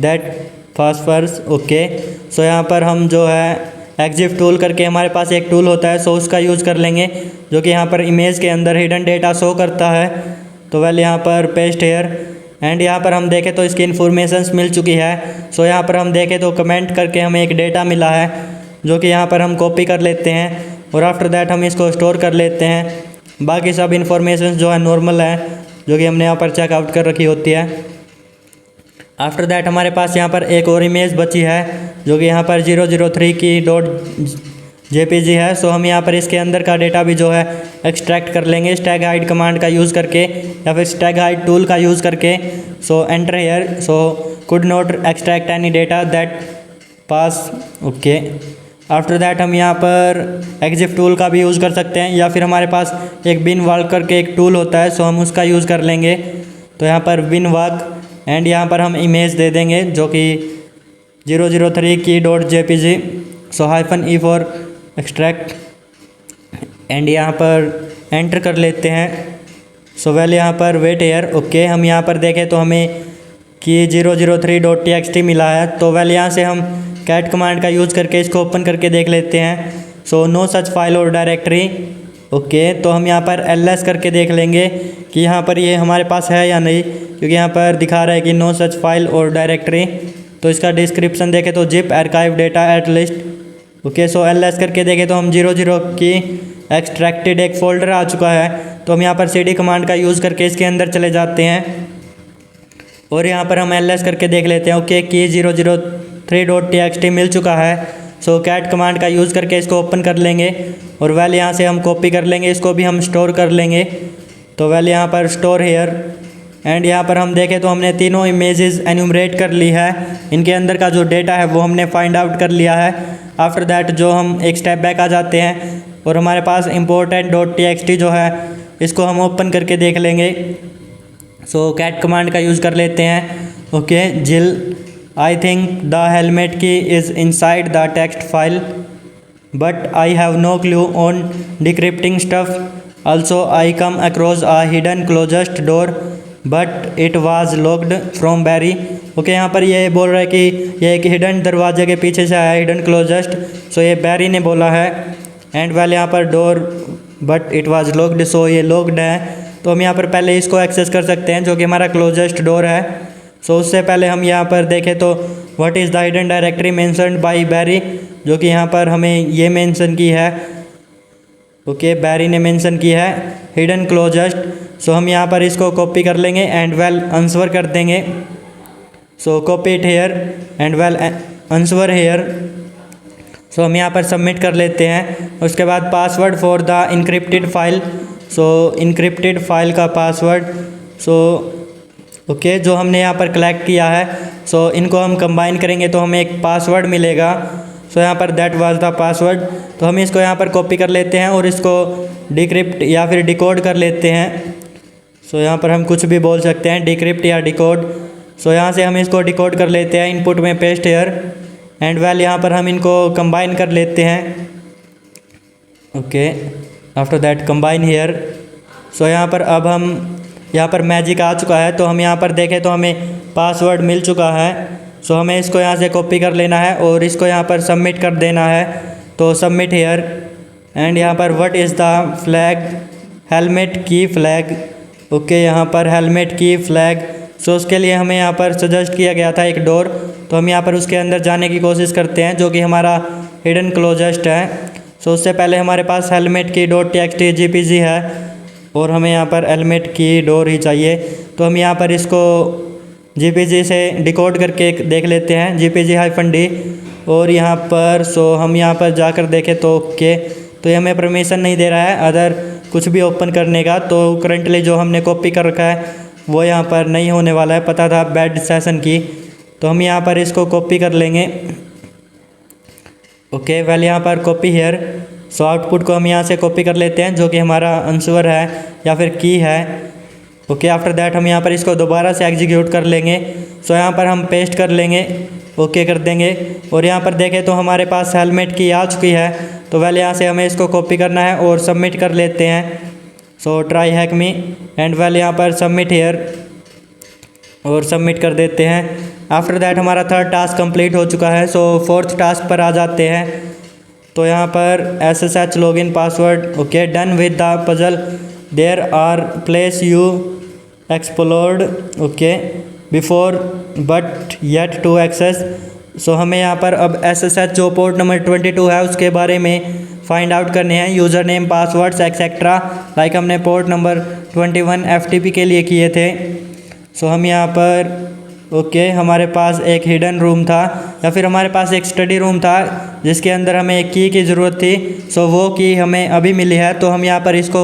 Speaker 1: that passphrase. Okay, so यहाँ पर हम जो है एग्जिफ टूल करके हमारे पास एक टूल होता है सो उसका यूज़ कर लेंगे जो कि यहाँ पर इमेज के अंदर हिडन डेटा शो करता है। तो वेल यहाँ पर पेस्ट हेयर एंड यहाँ पर हम देखें तो इसकी इन्फॉर्मेशंस मिल चुकी है। सो यहाँ पर हम देखें तो कमेंट करके हमें एक डेटा मिला है जो कि यहाँ पर हम कॉपी कर लेते हैं और आफ्टर दैट हम इसको स्टोर कर लेते हैं। बाकी सब इन्फॉर्मेशन जो है नॉर्मल है जो कि हमने यहाँ पर चेकआउट कर रखी होती है। आफ्टर दैट हमारे पास यहाँ पर एक और इमेज बची है जो कि यहाँ पर 003 की .jpg है। सो हम यहाँ पर इसके अंदर का डेटा भी जो है एक्सट्रैक्ट कर लेंगे स्टैग हाइड कमांड का यूज़ करके या फिर स्टैग हाइड टूल का यूज़ करके। So enter here. So could not extract any data that pass. Okay, after that हम यहाँ पर एग्जिफ टूल का भी यूज़ कर सकते हैं या फिर हमारे पास एक बिन वॉक करके एक टूल होता है सो हम उसका यूज़ कर लेंगे। तो यहाँ पर बिन वॉक एंड यहाँ पर हम इमेज दे देंगे जो कि 003 की .jpg। So -e for extract and यहाँ पर एंटर कर लेते हैं। सो वेल यहाँ पर वेट हेयर। ओके, हम यहाँ पर देखें तो हमें कि 003.txt मिला है। तो वेल यहाँ से हम कैट कमांड का यूज़ करके इसको ओपन करके देख लेते हैं। सो नो सच फाइल और डायरेक्टरी। ओके, तो हम यहाँ पर ls करके देख लेंगे कि यहाँ पर ये हमारे पास है या नहीं, क्योंकि यहाँ पर दिखा रहा है कि नो सच फाइल और डायरेक्टरी। तो इसका डिस्क्रिप्शन देखें तो zip archive data at least. Okay, so ls करके देखें तो हम 00 की एक्सट्रैक्टेड एक फ़ोल्डर आ चुका है। तो हम यहाँ पर cd कमांड का यूज़ करके इसके अंदर चले जाते हैं और यहाँ पर हम ls करके देख लेते हैं। ओके, की 003.txt मिल चुका है। सो कैट कमांड का यूज़ करके इसको ओपन कर लेंगे और वेल यहाँ से हम कॉपी कर लेंगे, इसको भी हम स्टोर कर लेंगे। तो वेल यहाँ पर स्टोर हेयर एंड यहाँ पर हम देखें तो हमने तीनों इमेजेस एन्यूमरेट कर ली है, इनके अंदर का जो डेटा है वो हमने फाइंड आउट कर लिया है। आफ्टर दैट जो हम एक स्टेप बैक आ जाते हैं और हमारे पास important.txt जो है इसको हम ओपन करके देख लेंगे। सो कैट कमांड का यूज़ कर लेते हैं। ओके, जिल I think the helmet key is inside the text file, but I have no clue on decrypting stuff. Also, I come across a hidden closest door, but it was locked from Barry. Okay, यहाँ पर ये बोल रहा है कि ये एक hidden दरवाजे के पीछे से आया, हिडन क्लोजेस्ट। सो ये बैरी ने बोला है एंड वेल यहाँ पर door but it was locked. So ये लॉक्ड है। तो हम यहाँ पर पहले इसको एक्सेस कर सकते हैं जो कि हमारा क्लोजेस्ट डोर है। सो उससे पहले हम यहाँ पर देखें तो what is the hidden directory mentioned by Barry, जो कि यहाँ पर हमें ये मेंशन की है। ओके, बैरी ने मेंशन की है हिडन क्लोजेस्ट। सो हम यहाँ पर इसको कॉपी कर लेंगे एंड वेल आंसर कर देंगे। So copy it here and well answer here. So हम यहाँ पर सबमिट कर लेते हैं। उसके बाद password for the encrypted file. So encrypted file का पासवर्ड। सो ओके, जो हमने यहाँ पर कलेक्ट किया है सो इनको हम कंबाइन करेंगे तो हमें एक पासवर्ड मिलेगा। सो यहाँ पर दैट वाज द पासवर्ड। तो हम इसको यहाँ पर कॉपी कर लेते हैं और इसको डिक्रिप्ट या फिर डिकोड कर लेते हैं। सो यहाँ पर हम कुछ भी बोल सकते हैं, डिक्रिप्ट या डिकोड। सो यहाँ से हम इसको डिकोड कर लेते हैं, इनपुट में पेस्ट हेयर एंड वेल यहाँ पर हम इनको कंबाइन कर लेते हैं। Okay, after that combine here. So यहाँ पर अब हम यहाँ पर मैजिक आ चुका है। तो हम यहाँ पर देखें तो हमें पासवर्ड मिल चुका है। सो हमें इसको यहाँ से कॉपी कर लेना है और इसको यहाँ पर सबमिट कर देना है। तो सबमिट हेयर एंड यहाँ पर what is the flag, helmet की फ्लैग। ओके, यहाँ पर हेलमेट की फ्लैग। सो उसके लिए हमें यहाँ पर सजेस्ट किया गया था एक डोर, तो हम यहाँ पर उसके अंदर जाने की कोशिश करते हैं जो कि हमारा हिडन क्लोजेस्ट है। सो उससे पहले हमारे पास हेलमेट की .txt GPG है और हमें यहाँ पर हेलमेट की डोर ही चाहिए। तो हम यहाँ पर इसको GPG से डिकोड करके देख लेते हैं, GPG-D। और यहाँ पर हम यहाँ पर जाकर देखें तो ओके, तो ये हमें परमिशन नहीं दे रहा है अदर कुछ भी ओपन करने का। तो करंटली जो हमने कॉपी कर रखा है वो यहाँ पर नहीं होने वाला है, पता था बैड सेशन की। तो हम यहाँ पर इसको कॉपी कर लेंगे। ओके वेल, यहाँ पर कॉपी हेयर। सो आउटपुट को हम यहाँ से कॉपी कर लेते हैं जो कि हमारा आंसर है या फिर की है। ओके, आफ्टर दैट हम यहाँ पर इसको दोबारा से एग्जीक्यूट कर लेंगे। सो यहाँ पर हम पेस्ट कर लेंगे, ओके कर देंगे। और यहाँ पर देखें तो हमारे पास हेलमेट की आ चुकी है। तो वेल यहाँ से हमें इसको कॉपी करना है और सबमिट कर लेते हैं। So try hack me and well यहाँ पर सबमिट हेयर और सबमिट कर देते हैं। आफ्टर दैट हमारा थर्ड टास्क कंप्लीट हो चुका है। सो फोर्थ टास्क पर आ जाते हैं। तो यहाँ पर SSH login password, okay done with the puzzle, there are place you explored, okay before but yet to access. So हमें यहाँ पर अब SSH जो पोर्ट नंबर 22 है उसके बारे में फाइंड आउट करने हैं, user name passwords etcetera, like हमने पोर्ट नंबर 21 FTP के लिए किए थे। सो हम यहाँ पर ओके हमारे पास एक हिडन रूम था या फिर हमारे पास एक स्टडी रूम था जिसके अंदर हमें एक की ज़रूरत थी। सो वो की हमें अभी मिली है, तो हम यहाँ पर इसको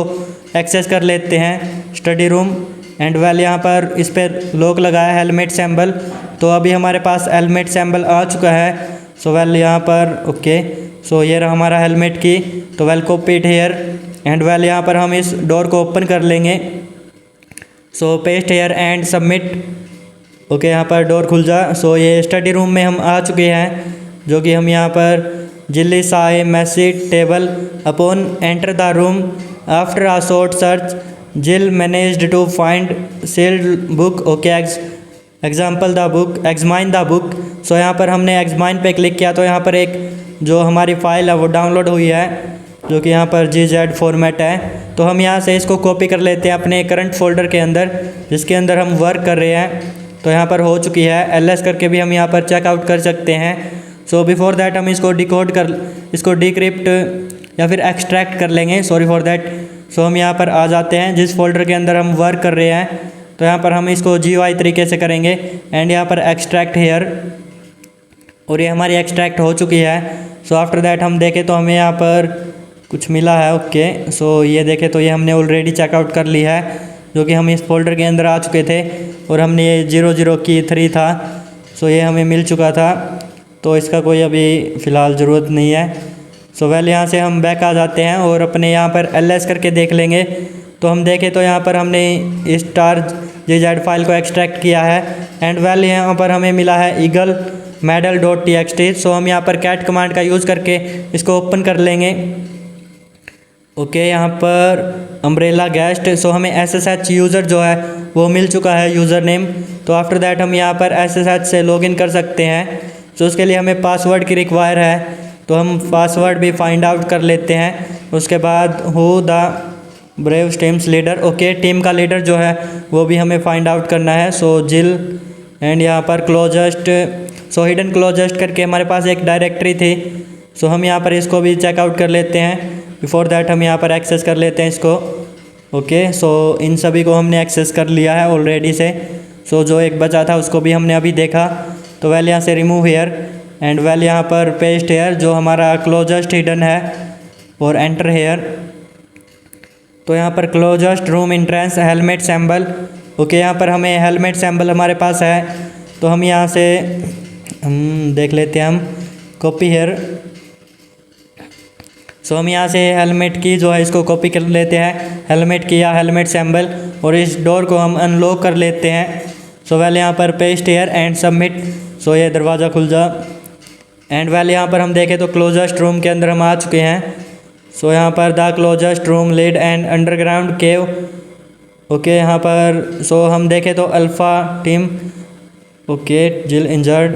Speaker 1: एक्सेस कर लेते हैं स्टडी रूम। एंड वेल यहाँ पर इस पर लॉक लगाया हेलमेट सैम्बल, तो अभी हमारे पास हेलमेट सैम्बल आ चुका है। सो वेल यहाँ पर ओके, सो ये रहा हमारा हेलमेट की। तो well copy it here and well यहाँ पर हम इस डोर को ओपन कर लेंगे। So paste here and submit, okay यहाँ पर डोर खुल जा। सो ये स्टडी रूम में हम आ चुके हैं जो कि हम यहाँ पर Jill saw messy table upon enter the room after a short search Jill managed to find sealed book, okay example the book, examine the book. So यहाँ पर हमने एग्जामाइन पे क्लिक किया तो यहाँ पर एक जो हमारी फ़ाइल है वो डाउनलोड हुई है जो कि यहाँ पर GZ फॉर्मेट है। तो हम यहाँ से इसको कॉपी कर लेते हैं अपने करंट फोल्डर के अंदर जिसके अंदर हम वर्क कर रहे हैं। तो यहाँ पर हो चुकी है, LS करके भी हम यहाँ पर चेकआउट कर सकते हैं। सो बिफोर दैट हम इसको इसको डिक्रिप्ट या फिर एक्सट्रैक्ट कर लेंगे, सॉरी फॉर दैट। सो हम यहाँ पर आ जाते हैं जिस फोल्डर के अंदर हम वर्क कर रहे हैं, तो यहाँ पर हम इसको GUI तरीके से करेंगे एंड यहाँ पर एक्सट्रैक्ट हेयर, और ये हमारी एक्सट्रैक्ट हो चुकी है। सो आफ्टर दैट हम देखें तो हमें यहाँ पर कुछ मिला है, ओके। सो ये देखें तो ये हमने ऑलरेडी चेकआउट कर ली है जो कि हम इस फोल्डर के अंदर आ चुके थे और हमने ये 00 की 3 था। सो ये हमें मिल चुका था, तो इसका कोई अभी फ़िलहाल ज़रूरत नहीं है। सो वेल यहाँ से हम बैक आ जाते हैं और अपने यहाँ पर LS करके देख लेंगे। तो हम देखें तो यहाँ पर हमने इस .gz फाइल को एक्सट्रैक्ट किया है एंड वेल यहाँ पर हमें मिला है ईगल medal.txt। सो हम यहाँ पर कैट कमांड का यूज़ करके इसको ओपन कर लेंगे, ओके। यहाँ पर अम्ब्रेला गेस्ट, सो हमें SSH यूज़र जो है वो मिल चुका है, यूज़र नेम। तो आफ्टर दैट हम यहाँ पर SSH से लॉगिन कर सकते हैं। सो उसके लिए हमें पासवर्ड की रिक्वायर है, तो हम पासवर्ड भी फाइंड आउट कर लेते हैं। उसके बाद who the brave teams leader, okay team का लीडर जो है वो भी हमें फाइंड आउट करना है। सो जिल एंड यहाँ पर क्लोजेस्ट, सो हिडन क्लोजेस्ट करके हमारे पास एक डायरेक्टरी थी। सो हम यहाँ पर इसको भी चेकआउट कर लेते हैं। बिफोर दैट हम यहाँ पर एक्सेस कर लेते हैं इसको, ओके। सो इन सभी को हमने एक्सेस कर लिया है ऑलरेडी से। सो जो एक बचा था उसको भी हमने अभी देखा। तो वेल यहाँ से रिमूव हेयर एंड वेल यहाँ पर पेस्ट हेयर जो हमारा क्लोजेस्ट हिडन है और एंटर हेयर। तो यहाँ पर closest room entrance helmet sample, okay यहाँ पर हमें हेलमेट सैम्बल हमारे पास है। तो हम यहाँ से देख लेते हैं, हम कॉपी हेयर। सो हम यहाँ से हेलमेट की जो है इसको कॉपी कर लेते हैं, हेलमेट की या हेलमेट सैम्बल, और इस डोर को हम अनलॉक कर लेते हैं। सो वेल यहाँ पर पेस्ट हेयर एंड सबमिट। सो ये दरवाज़ा खुल जा एंड वेल यहाँ पर हम देखें तो क्लोजेस्ट रूम के अंदर हम आ चुके हैं। सो यहाँ पर the closest room lead and underground cave, okay यहाँ पर। सो हम देखें तो अल्फ़ा टीम ओके जिल इंजर्ड।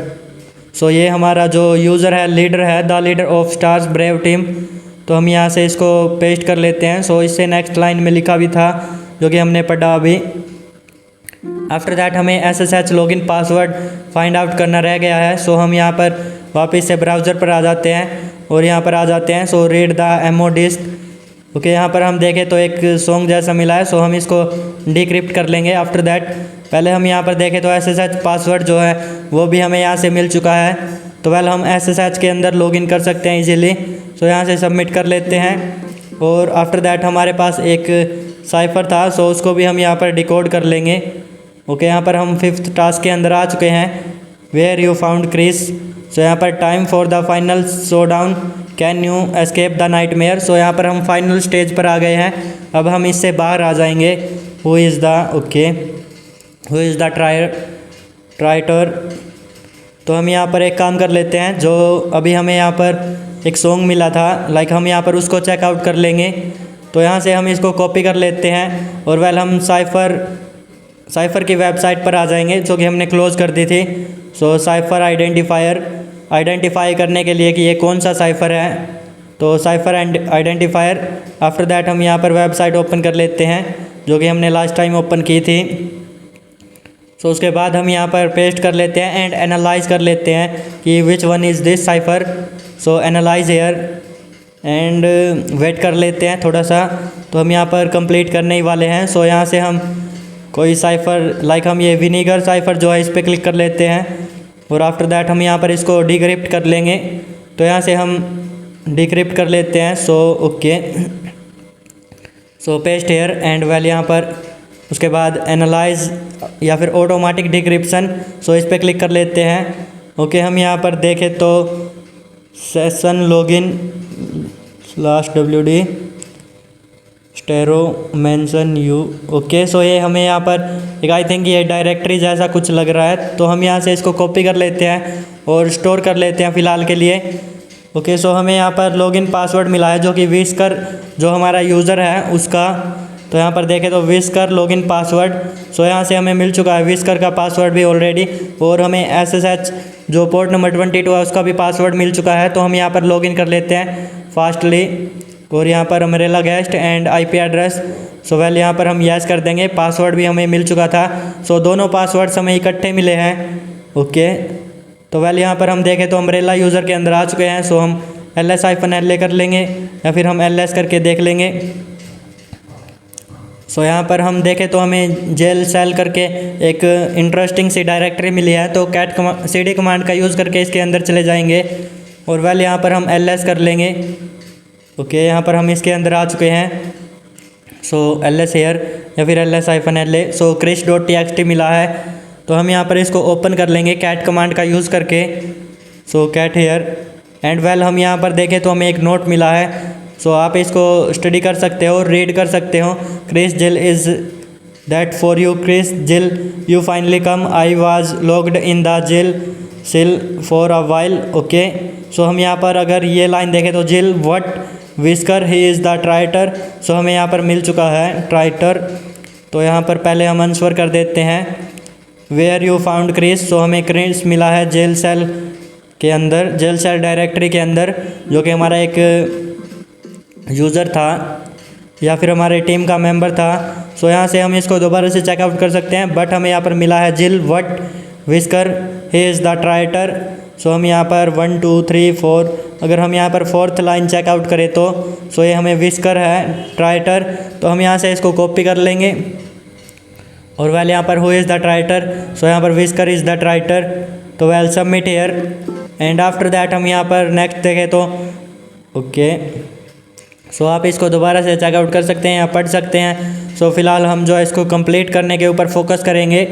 Speaker 1: सो ये हमारा जो यूज़र है लीडर है, the leader of stars brave team. तो हम यहाँ से इसको पेस्ट कर लेते हैं। सो इससे नेक्स्ट लाइन में लिखा भी था जो कि हमने पढ़ा अभी। आफ्टर दैट हमें SSH login password find out करना रह गया है। सो हम यहाँ पर वापस से ब्राउज़र पर आ जाते हैं और यहाँ पर आ जाते हैं। So read the MO disk. Okay यहाँ पर हम देखें तो एक सॉन्ग जैसा मिला है। सो हम इसको डिक्रिप्ट कर लेंगे। आफ्टर दैट पहले हम यहाँ पर देखें तो SSH पासवर्ड जो है वो भी हमें यहाँ से मिल चुका है। तो वेल हम SSH के अंदर लॉगिन कर सकते हैं इजीली। सो यहाँ से सबमिट कर लेते हैं और आफ्टर दैट हमारे पास एक साइफर था। सो उसको भी हम यहाँ पर डिकोड कर लेंगे। ओके यहाँ पर हम 5th टास्क के अंदर आ चुके हैं। Where you found Chris. So यहाँ पर time for the final showdown, can you escape the nightmare. So यहाँ पर हम फाइनल स्टेज पर आ गए हैं। अब हम इससे बाहर आ जाएंगे। Who is the traitor. तो हम यहाँ पर एक काम कर लेते हैं, जो अभी हमें यहाँ पर एक सॉन्ग मिला था लाइक हम यहाँ पर उसको चेकआउट कर लेंगे। तो यहाँ से हम इसको कॉपी कर लेते हैं और वेल हम साइफ़र की वेबसाइट पर आ जाएंगे जो कि हमने क्लोज़ कर दी थी। सो साइफ़र आइडेंटिफाई करने के लिए कि ये कौन सा साइफ़र है, तो साइफ़र आइडेंटिफायर। आफ्टर दैट हम यहाँ पर वेबसाइट ओपन कर लेते हैं जो कि हमने लास्ट टाइम ओपन की थी। सो उसके बाद हम यहाँ पर पेस्ट कर लेते हैं एंड एनालाइज कर लेते हैं कि which one is this cipher. So analyze here and wait कर लेते हैं थोड़ा सा। तो हम यहाँ पर कंप्लीट करने ही वाले हैं। सो यहाँ से हम कोई साइफ़र लाइक हम ये विनीगर साइफ़र जो है इस पर क्लिक कर लेते हैं और आफ्टर दैट हम यहाँ पर इसको डिक्रिप्ट कर लेंगे। तो यहाँ से हम डिक्रिप्ट कर लेते हैं। So okay so paste here and well यहाँ पर उसके बाद एनालाइज या फिर ऑटोमेटिक डिक्रिप्शन। सो इस पर क्लिक कर लेते हैं। ओके हम यहाँ पर देखें तो session login /wd stereo mention you. Okay so ये हमें यहाँ पर एक आई थिंक ये डायरेक्टरी जैसा कुछ लग रहा है। तो हम यहाँ से इसको कॉपी कर लेते हैं और स्टोर कर लेते हैं फ़िलहाल के लिए। ओके सो हमें यहाँ पर लॉगिन पासवर्ड मिला है जो कि विस्कर जो हमारा यूज़र है उसका। तो यहाँ पर देखें तो विस्कर लॉगिन पासवर्ड। सो यहाँ से हमें मिल चुका है विस्कर का पासवर्ड भी ऑलरेडी, और हमें SSH जो पोर्ट नंबर 22 है उसका भी पासवर्ड मिल चुका है। तो हम यहाँ पर लॉगिन कर लेते हैं फास्टली और यहाँ पर umbrella guest and IP address. So well यहाँ पर हम यस कर देंगे। पासवर्ड भी हमें मिल चुका था। सो दोनों पासवर्ड्स हमें इकट्ठे मिले हैं। ओके तो वेल यहाँ पर हम देखें तो अमरेला यूज़र के अंदर आ चुके हैं। सो हम ls-la कर लेंगे या फिर हम ls करके देख लेंगे। सो यहाँ पर हम देखें तो हमें जेल सेल करके एक इंटरेस्टिंग सी डायरेक्टरी मिली है। तो कैट cd कमांड का यूज़ करके इसके अंदर चले जाएंगे और वेल यहाँ पर हम ls कर लेंगे। ओके यहाँ पर हम इसके अंदर आ चुके हैं। सो ls हेयर या फिर ls-la। सो crish.txt मिला है। तो हम यहाँ पर इसको ओपन कर लेंगे कैट कमांड का यूज़ करके। सो कैट हेयर एंड वेल हम यहाँ पर देखें तो हमें एक नोट मिला है। सो आप इसको स्टडी कर सकते हो, रीड कर सकते हो। Chris Jill is that for you Chris Jill you finally come, I was locked in the jail cell for a while. Okay so हम यहाँ पर अगर ये लाइन देखें तो Jill what Wesker he is the traitor. So हमें यहाँ पर मिल चुका है ट्राइटर। तो यहाँ पर पहले हम आंसर कर देते हैं वेयर यू फाउंड क्रिस। सो हमें क्रिस मिला है जेल सेल के अंदर, जेल सेल डायरेक्टरी के अंदर, जो कि हमारा एक यूज़र था या फिर हमारे टीम का मेंबर था। सो यहाँ से हम इसको दोबारा से चेकआउट कर सकते हैं, बट हमें यहाँ पर मिला है Jill what Wesker he is the traitor. So हम यहाँ पर 1 2 3 4 अगर हम यहाँ पर 4th लाइन चेकआउट करें तो सो ये हमें विस्कर है ट्राइटर। तो हम यहाँ से इसको कॉपी कर लेंगे और वेल यहाँ पर who is the traitor. So यहाँ पर विस्कर इज़ द ट्राइटर। तो well submit here and after that हम यहाँ पर नेक्स्ट देखें तो ओके सो आप इसको दोबारा से चेकआउट कर सकते हैं या पढ़ सकते हैं। सो फिलहाल हम जो है इसको कंप्लीट करने के ऊपर फोकस करेंगे।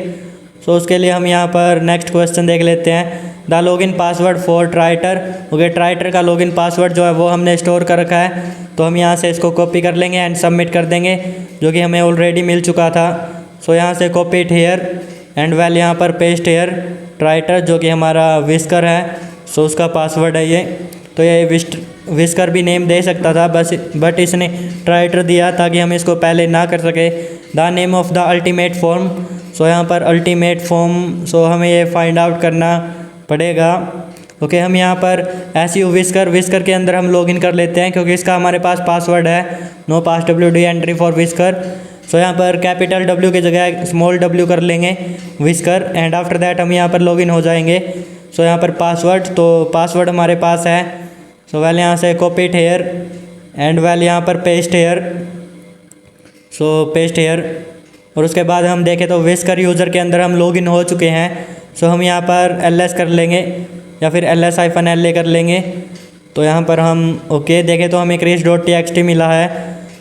Speaker 1: सो उसके लिए हम यहाँ पर नेक्स्ट क्वेश्चन देख लेते हैं। The login password for traitor. Okay traitor का लॉगिन पासवर्ड जो है वो हमने स्टोर कर रखा है। तो हम यहाँ से इसको कॉपी कर लेंगे एंड सबमिट कर देंगे, जो कि हमें ऑलरेडी मिल चुका था। सो यहाँ से copy it here and well यहाँ पर पेस्ट हेयर ट्राइटर, जो कि हमारा विस्कर है। सो उसका पासवर्ड है ये। तो ये विस्कर भी नेम दे सकता था बट इसने ट्राइटर दिया ताकि हम इसको पहले ना कर सके। The name of the ultimate form so यहाँ पर अल्टीमेट फॉर्म, सो हमें ये फाइंड आउट करना पड़ेगा। ओके, हम यहाँ पर SU विस्कर के अंदर हम लॉगिन कर लेते हैं क्योंकि इसका हमारे पास पासवर्ड है, no pass WD entry for Wesker. So यहाँ पर कैपिटल W की जगह स्मॉल w कर लेंगे विस्कर, एंड आफ्टर दैट हम यहाँ पर लॉगिन हो जाएंगे। सो यहाँ पर पासवर्ड, तो पासवर्ड हमारे पास है। सो वेल यहाँ से copy it here and well यहाँ पर पेस्ट हेयर, सो पेस्ट हेयर। और उसके बाद हम देखें तो विस्कर यूज़र के अंदर हम लॉगिन हो चुके हैं। सो हम यहाँ पर LS कर लेंगे या फिर LS-LA कर लेंगे। तो यहाँ पर हम ओके देखें तो हमें crease.txt मिला है,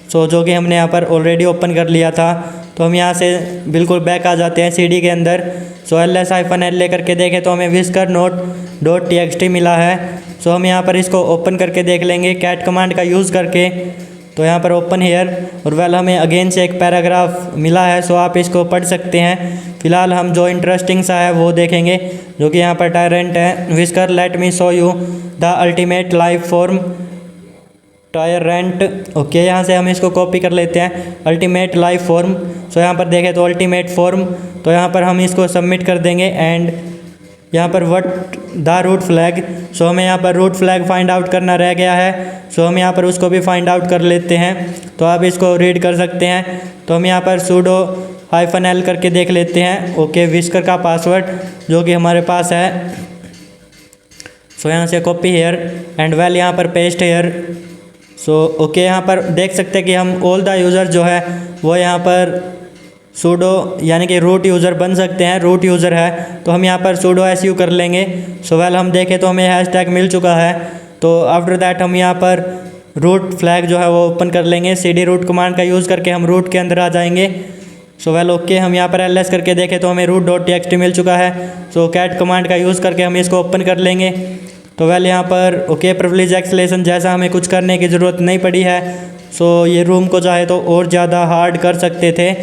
Speaker 1: सो जो कि हमने यहाँ पर ऑलरेडी ओपन कर लिया था। तो हम यहाँ से बिल्कुल बैक आ जाते हैं CD के अंदर। सो LS-LA करके देखें तो हमें विस्कर नोट.txt मिला है। सो हम यहाँ पर इसको ओपन करके देख लेंगे कैट कमांड का यूज़ करके। तो यहाँ पर ओपन हेयर और वेल हमें अगेन से एक पैराग्राफ मिला है, सो आप इसको पढ़ सकते हैं। फिलहाल हम जो इंटरेस्टिंग सा है वो देखेंगे, जो कि यहाँ पर टायरेंट है। Whisker let me show you the ultimate life form tyrant. Okay, यहाँ से हम इसको कॉपी कर लेते हैं, अल्टीमेट लाइफ फॉर्म। सो यहाँ पर देखें तो अल्टीमेट फॉर्म, तो यहाँ पर हम इसको सबमिट कर देंगे। एंड यहाँ पर व्हाट द रूट फ्लैग, सो हमें यहाँ पर रूट फ्लैग फाइंड आउट करना रह गया है। सो हम यहाँ पर उसको भी फाइंड आउट कर लेते हैं, तो आप इसको रीड कर सकते हैं। तो हम यहाँ पर sudo -l करके देख लेते हैं। ओके, विस्कर का पासवर्ड जो कि हमारे पास है। सो यहाँ से कॉपी हेयर एंड वेल यहाँ पर पेस्ट हेयर। सो ओके, यहाँ पर देख सकते हैं कि हम ऑल द यूज़र जो है वो यहाँ पर sudo यानी कि रूट यूज़र बन सकते हैं, रूट यूज़र है। तो हम यहाँ पर sudo su कर लेंगे। सो वेल हम देखें तो हमें हैशटैग मिल चुका है। तो आफ्टर दैट हम यहाँ पर रूट फ्लैग जो है वो ओपन कर लेंगे। cd रूट कमांड का यूज़ करके हम रूट के अंदर आ जाएंगे। सो वेल ओके, हम यहाँ पर LS करके देखें तो हमें root.txt मिल चुका है। सो कैट कमांड का यूज़ करके हम इसको ओपन कर लेंगे। तो वेल यहाँ पर ओके, प्रिविलेज एक्सलेशन जैसा हमें कुछ करने की ज़रूरत नहीं पड़ी है। सो ये रूम को चाहे तो और ज़्यादा हार्ड कर सकते थे,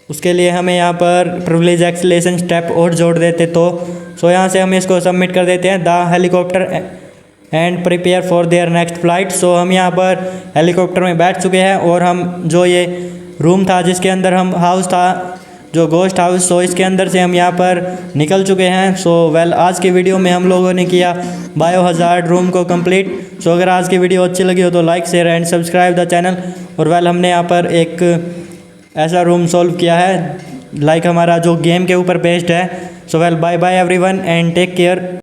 Speaker 1: उसके लिए हमें यहाँ पर प्रिविलेज एक्सलेशन स्टेप और जोड़ देते। तो सो यहाँ से हम इसको सबमिट कर देते हैं, the helicopter and prepare for their next flight. So हम यहाँ पर हेलीकॉप्टर में बैठ चुके हैं और हम जो ये रूम था जिसके अंदर हम हाउस था, जो गोस्ट हाउस, सो इसके अंदर से हम यहाँ पर निकल चुके हैं। सो वेल आज की वीडियो में हम लोगों ने किया बायोहज़ार्ड रूम को कंप्लीट। सो अगर आज की वीडियो अच्छी लगी हो तो like share and subscribe the channel. और वेल हमने यहाँ पर एक ऐसा रूम सॉल्व किया है लाइक हमारा जो गेम के ऊपर बेस्ड है। So well bye bye everyone and take care.